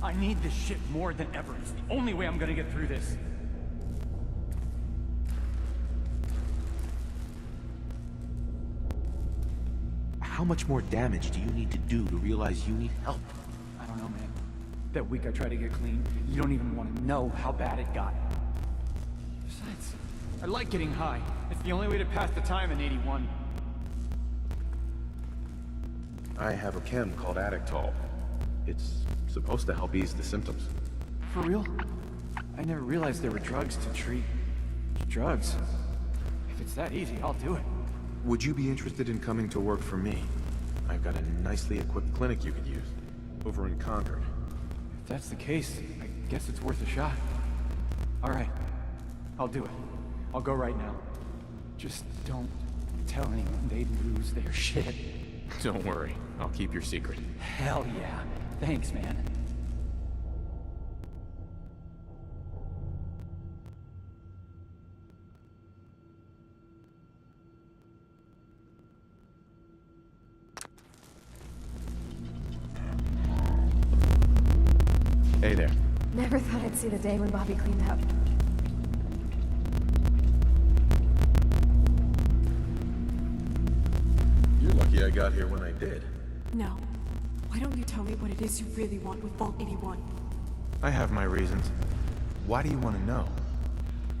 I need this shit more than ever. It's the only way I'm gonna get through this. How much more damage do you need to do to realize you need help? I don't know, man. That week I tried to get clean, you don't even want to know how bad it got. Besides, I like getting high. It's the only way to pass the time in 81. I have a chem called Addictol. It's supposed to help ease the symptoms. For real? I never realized there were drugs to treat drugs. If it's that easy, I'll do it. Would you be interested in coming to work for me? I've got a nicely equipped clinic you could use, over in Concord. If that's the case, I guess it's worth a shot. Alright, I'll do it. I'll go right now. Just don't tell anyone they'd lose their shit. Don't worry, I'll keep your secret. Hell yeah. Thanks, man. Hey there. Never thought I'd see the day when Bobby cleaned up. You're lucky I got here when I did. No. Why don't you tell me what it is you really want with Vault 81? I have my reasons. Why do you want to know?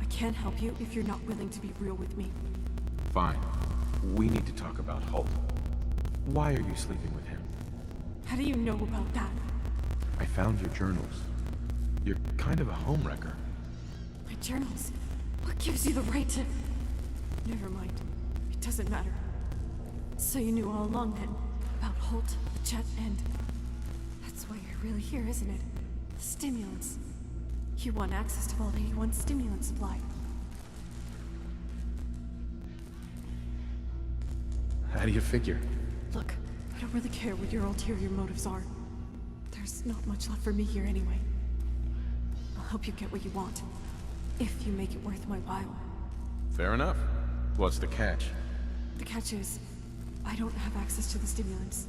I can't help you if you're not willing to be real with me. Fine. We need to talk about Holt. Why are you sleeping with him? How do you know about that? I found your journals. You're kind of a homewrecker. My journals? What gives you the right to... Never mind. It doesn't matter. So you knew all along then, about Holt, the Jet, and... That's why you're really here, isn't it? The stimulants. You want access to Vault 81's stimulant supply. How do you figure? Look, I don't really care what your ulterior motives are. There's not much left for me here anyway. I'll help you get what you want. If you make it worth my while. Fair enough. What's the catch? The catch is, I don't have access to the stimulants.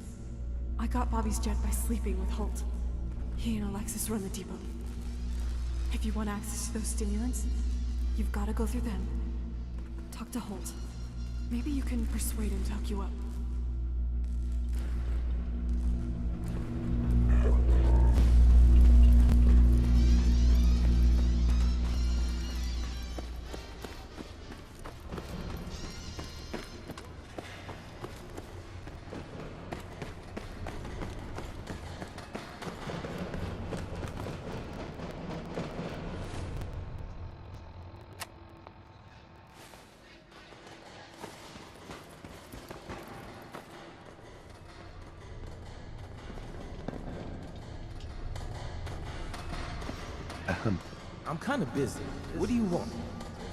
I got Bobby's jet by sleeping with Holt. He and Alexis run the depot. If you want access to those stimulants, you've got to go through them. Talk to Holt. Maybe you can persuade him to hook you up. I'm kind of busy. What do you want?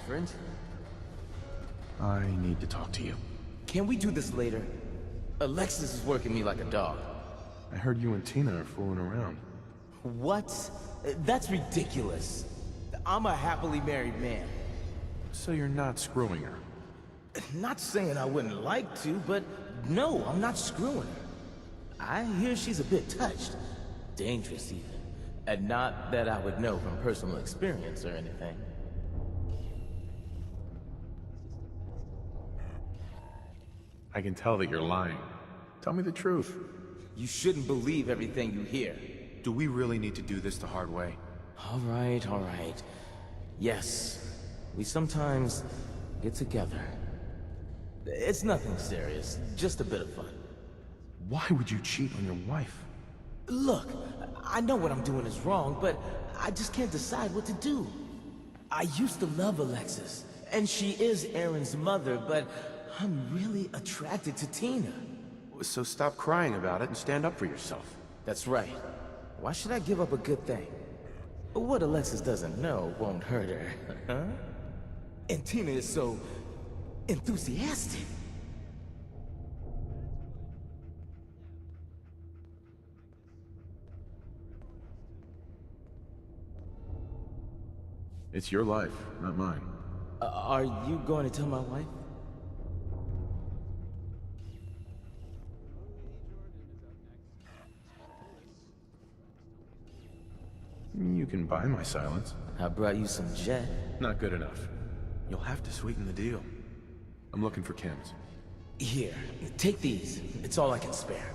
Friends? I need to talk to you. Can we do this later? Alexis is working me like a dog. I heard you and Tina are fooling around. What? That's ridiculous. I'm a happily married man. So you're not screwing her? Not saying I wouldn't like to, but no, I'm not screwing her. I hear she's a bit touched. Dangerous even. And not that I would know from personal experience or anything. I can tell that you're lying. Tell me the truth. You shouldn't believe everything you hear. Do we really need to do this the hard way? All right. Yes, we sometimes get together. It's nothing serious, just a bit of fun. Why would you cheat on your wife? Look, I know what I'm doing is wrong, but I just can't decide what to do. I used to love Alexis, and she is Aaron's mother, but I'm really attracted to Tina. So stop crying about it and stand up for yourself. That's right. Why should I give up a good thing? What Alexis doesn't know won't hurt her, huh? And Tina is so enthusiastic. It's your life, not mine. Are you going to tell my wife? You can buy my silence. I brought you some jet. Not good enough. You'll have to sweeten the deal. I'm looking for chems. Here, take these. It's all I can spare.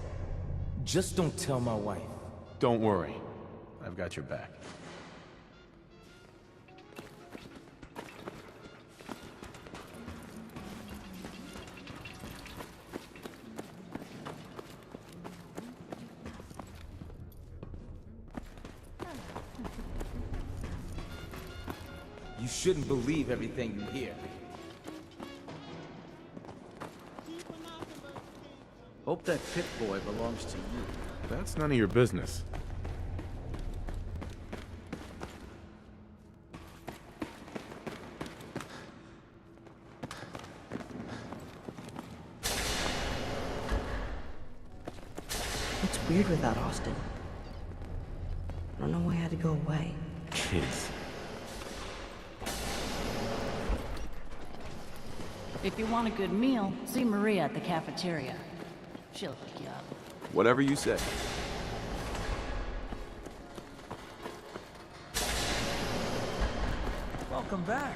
Just don't tell my wife. Don't worry. I've got your back. You shouldn't believe everything you hear. Hope that pit boy belongs to you. That's none of your business. It's weird without Austin. I don't know why I had to go away. Kids. If you want a good meal, see Maria at the cafeteria. She'll hook you up. Whatever you say. Welcome back.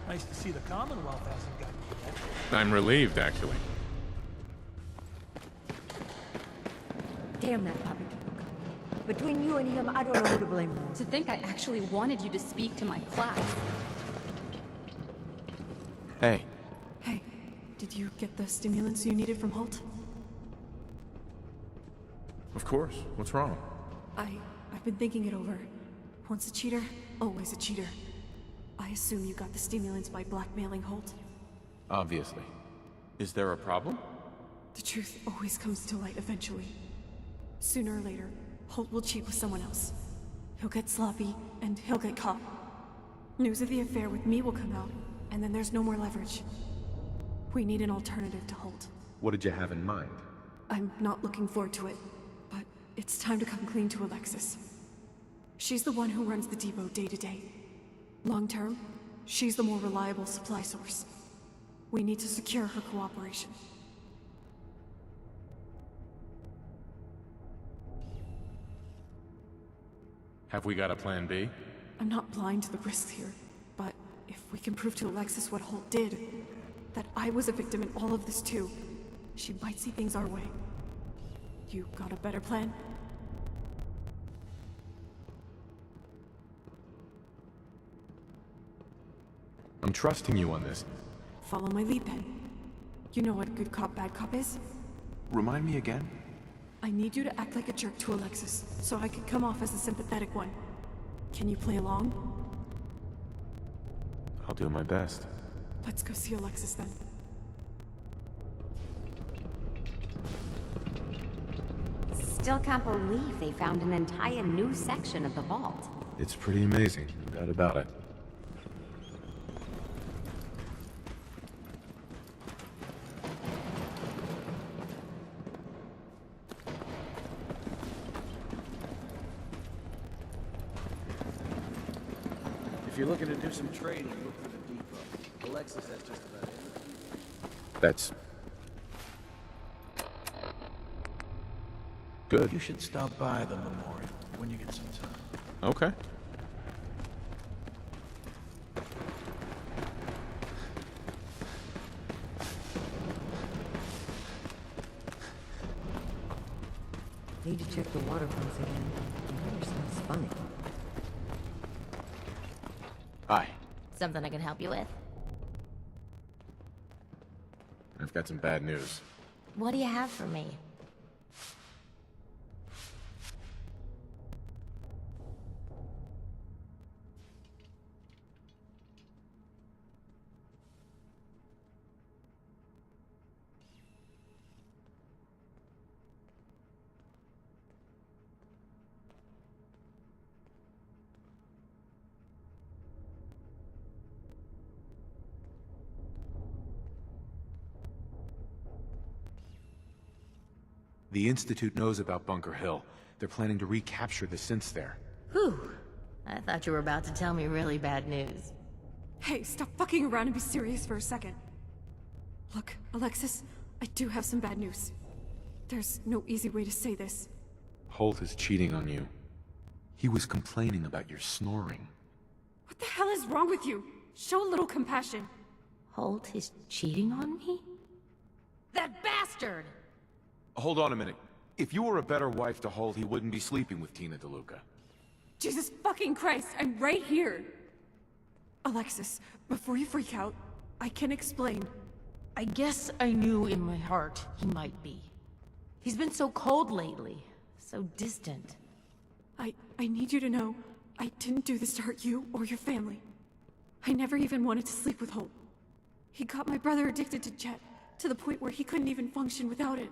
Nice to see the Commonwealth hasn't gotten you yet. I'm relieved, actually. Damn that puppy. Between you and him, I don't know who to blame more. To think I actually wanted you to speak to my class. Hey. Hey, did you get the stimulants you needed from Holt? Of course. What's wrong? I've been thinking it over. Once a cheater, always a cheater. I assume you got the stimulants by blackmailing Holt. Obviously. Is there a problem? The truth always comes to light eventually. Sooner or later, Holt will cheat with someone else. He'll get sloppy, and he'll get caught. News of the affair with me will come out, and then there's no more leverage. We need an alternative to Holt. What did you have in mind? I'm not looking forward to it, but it's time to come clean to Alexis. She's the one who runs the depot day to day. Long term, She's the more reliable supply source. We need to secure her cooperation. Have we got a plan B? I'm not blind to the risks here, but if we can prove to Alexis what Holt did, that I was a victim in all of this too, she might see things our way. You got a better plan? I'm trusting you on this. Follow my lead then. You know what good cop, bad cop is? Remind me again? I need you to act like a jerk to Alexis, so I can come off as the sympathetic one. Can you play along? I'll do my best. Let's go see Alexis then. Still can't believe they found an entire new section of the vault. It's pretty amazing, no doubt about it. If you're looking to do some trading, look for the depot. Alexis has just about everything. That's... good. You should stop by the memorial when you get some time. Okay. Need to check the water pumps again. The water smells funny. Hi. Something I can help you with? I've got some bad news. What do you have for me? The Institute knows about Bunker Hill. They're planning to recapture the synths there. Whew. I thought you were about to tell me really bad news. Hey, stop fucking around and be serious for a second. Look, Alexis, I do have some bad news. There's no easy way to say this. Holt is cheating on you. He was complaining about your snoring. What the hell is wrong with you? Show a little compassion. Holt is cheating on me? That bastard! Hold on a minute. If you were a better wife to Holt, he wouldn't be sleeping with Tina DeLuca. Jesus fucking Christ, I'm right here! Alexis, before you freak out, I can explain. I guess I knew in my heart he might be. He's been so cold lately, so distant. I need you to know, I didn't do this to hurt you or your family. I never even wanted to sleep with Holt. He got my brother addicted to Jet, to the point where he couldn't even function without it.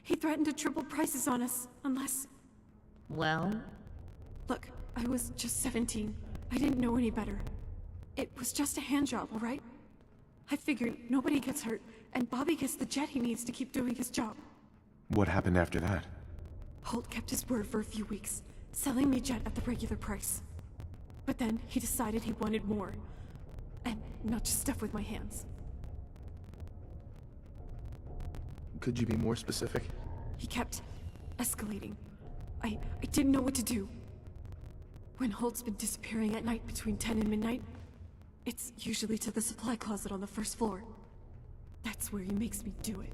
He threatened to triple prices on us, unless... Well? Look, I was just 17. I didn't know any better. It was just a hand job, alright? I figured nobody gets hurt, and Bobby gets the jet he needs to keep doing his job. What happened after that? Holt kept his word for a few weeks, selling me Jet at the regular price. But then he decided he wanted more. And not just stuff with my hands. Could you be more specific? He kept escalating. I didn't know what to do. When Holt's been disappearing at night between 10 and midnight, it's usually to the supply closet on the first floor. That's where he makes me do it.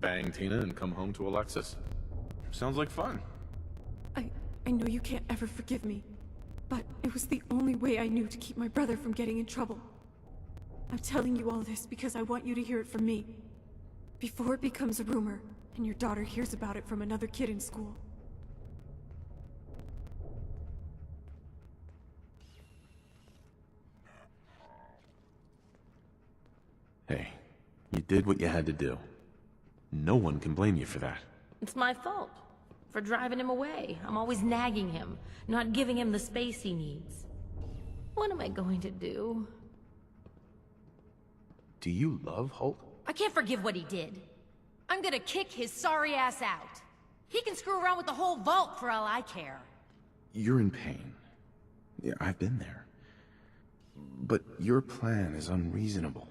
Bang Tina and come home to Alexis. Sounds like fun. I know you can't ever forgive me, but it was the only way I knew to keep my brother from getting in trouble. I'm telling you all this because I want you to hear it from me. Before it becomes a rumor, and your daughter hears about it from another kid in school. Hey, you did what you had to do. No one can blame you for that. It's my fault. For driving him away. I'm always nagging him, not giving him the space he needs. What am I going to do? Do you love Holt? I can't forgive what he did. I'm gonna kick his sorry ass out. He can screw around with the whole vault for all I care. You're in pain. Yeah, I've been there. But your plan is unreasonable.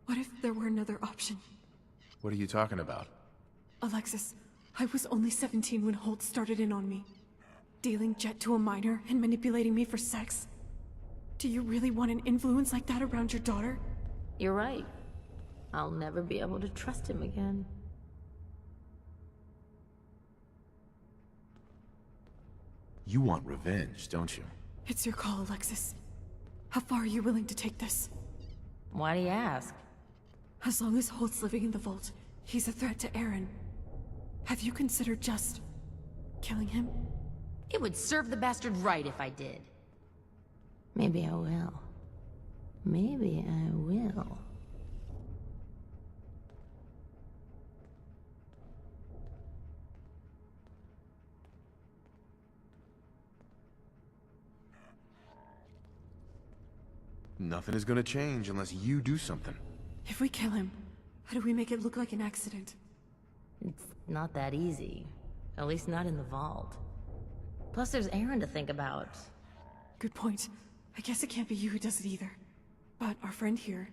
What if there were another option? What are you talking about? Alexis, I was only 17 when Holt started in on me. Dealing Jet to a minor and manipulating me for sex. Do you really want an influence like that around your daughter? You're right. I'll never be able to trust him again. You want revenge, don't you? It's your call, Alexis. How far are you willing to take this? Why do you ask? As long as Holt's living in the vault, he's a threat to Aaron. Have you considered just killing him? It would serve the bastard right if I did. Maybe I will. Maybe I will. Nothing is gonna change unless you do something. If we kill him, how do we make it look like an accident? It's not that easy. At least not in the vault. Plus there's Aaron to think about. Good point. I guess it can't be you who does it either. But our friend here...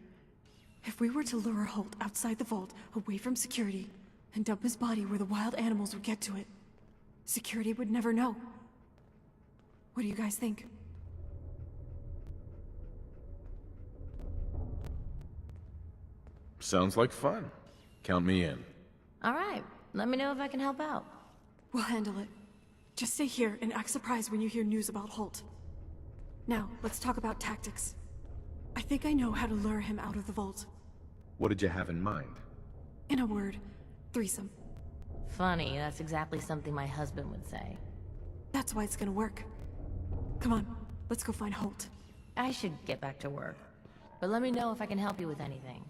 If we were to lure Holt outside the vault, away from security, and dump his body where the wild animals would get to it, security would never know. What do you guys think? Sounds like fun. Count me in. Alright, let me know if I can help out. We'll handle it. Just stay here and act surprised when you hear news about Holt. Now, let's talk about tactics. I think I know how to lure him out of the vault. What did you have in mind? In a word, threesome. Funny, that's exactly something my husband would say. That's why it's gonna work. Come on, let's go find Holt. I should get back to work. But let me know if I can help you with anything.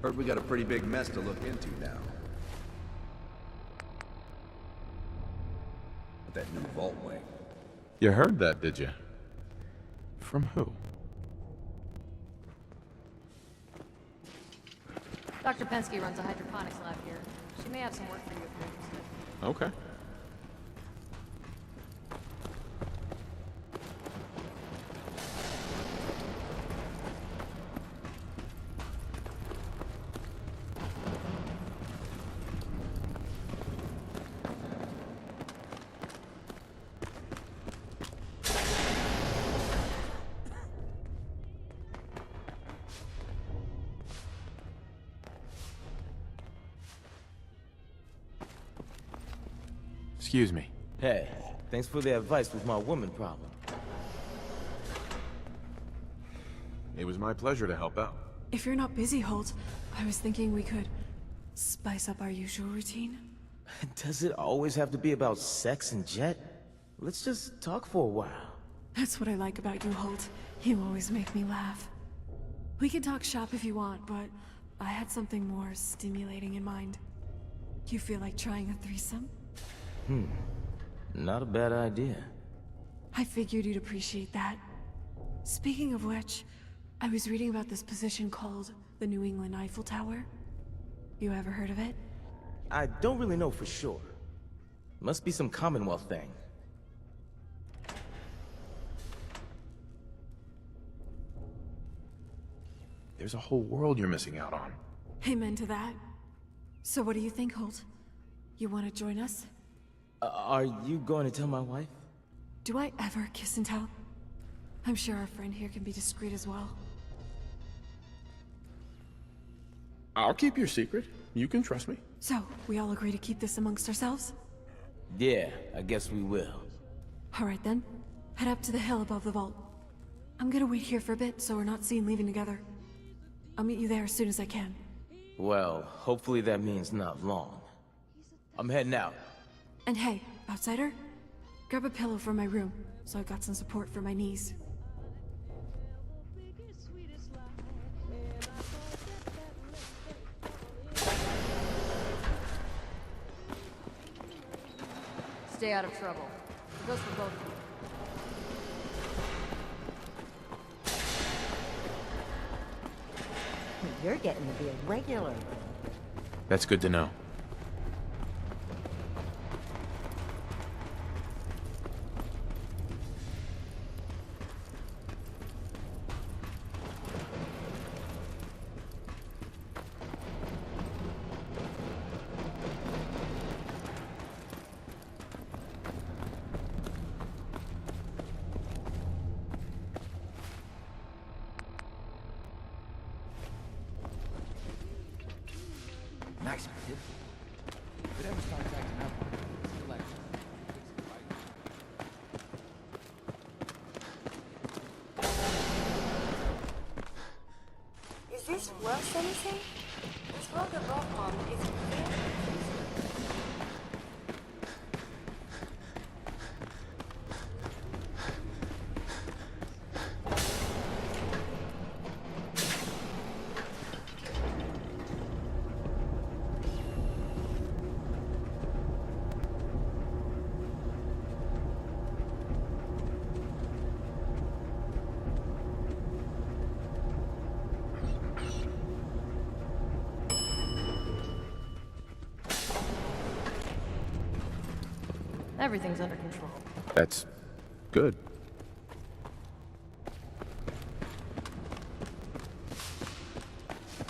Heard we got a pretty big mess to look into now. With that new vault wing. You heard that, did you? From who? Dr. Pensky runs a hydroponics lab here. She may have some work for you if you're interested. Okay. Excuse me. Hey, thanks for the advice with my woman problem. It was my pleasure to help out. If you're not busy, Holt, I was thinking we could spice up our usual routine. Does it always have to be about sex and Jet? Let's just talk for a while. That's what I like about you, Holt. You always make me laugh. We can talk shop if you want, but I had something more stimulating in mind. You feel like trying a threesome? Not a bad idea. I figured you'd appreciate that. Speaking of which, I was reading about this position called the New England Eiffel Tower. You ever heard of it? I don't really know for sure. Must be some Commonwealth thing. There's a whole world you're missing out on. Amen to that. So what do you think, Holt? You want to join us? Are you going to tell my wife? Do I ever kiss and tell? I'm sure our friend here can be discreet as well. I'll keep your secret. You can trust me. So, we all agree to keep this amongst ourselves? Yeah, I guess we will. Alright then. Head up to the hill above the vault. I'm gonna wait here for a bit so we're not seen leaving together. I'll meet you there as soon as I can. Well, hopefully that means not long. I'm heading out. And hey, outsider, grab a pillow from my room, so I've got some support for my knees. Stay out of trouble. It goes for both of you. You're getting to be a regular. That's good to know. Nice, kid. If it ever starts acting up, relax. Is this worth anything? This world above on is very confusing. Everything's under control. That's good.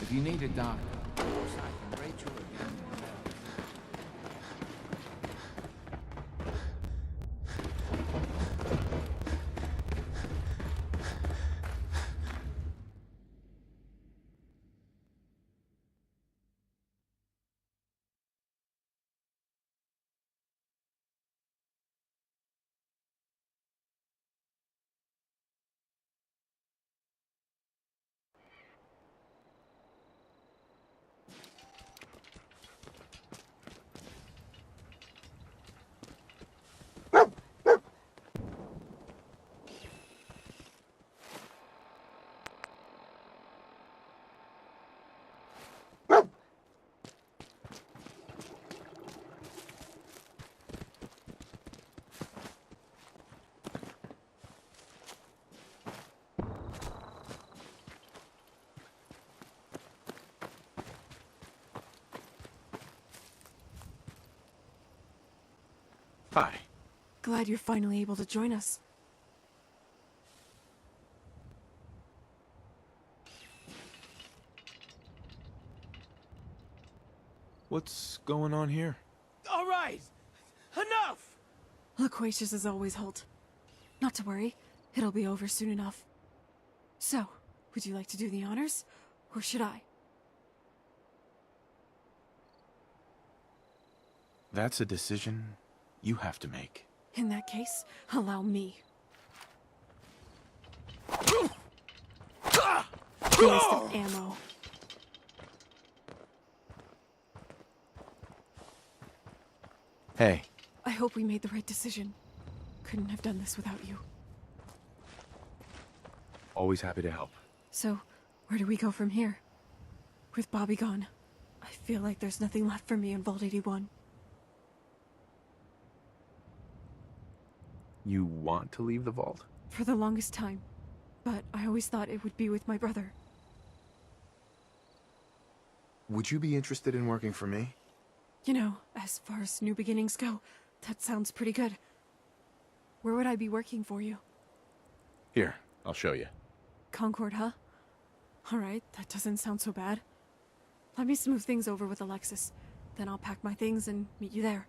If you need a doctor, or I can rate you again. Hi. Glad you're finally able to join us. What's going on here? All right! Enough! Loquacious as always, Holt. Not to worry, it'll be over soon enough. So, would you like to do the honors? Or should I? That's a decision you have to make. In that case, allow me. Waste of ammo. Hey. I hope we made the right decision. Couldn't have done this without you. Always happy to help. So, where do we go from here? With Bobby gone, I feel like there's nothing left for me in Vault 81. You want to leave the vault? For the longest time. But I always thought it would be with my brother. Would you be interested in working for me? You know, as far as new beginnings go, that sounds pretty good. Where would I be working for you? Here, I'll show you. Concord, huh? Alright, that doesn't sound so bad. Let me smooth things over with Alexis. Then I'll pack my things and meet you there.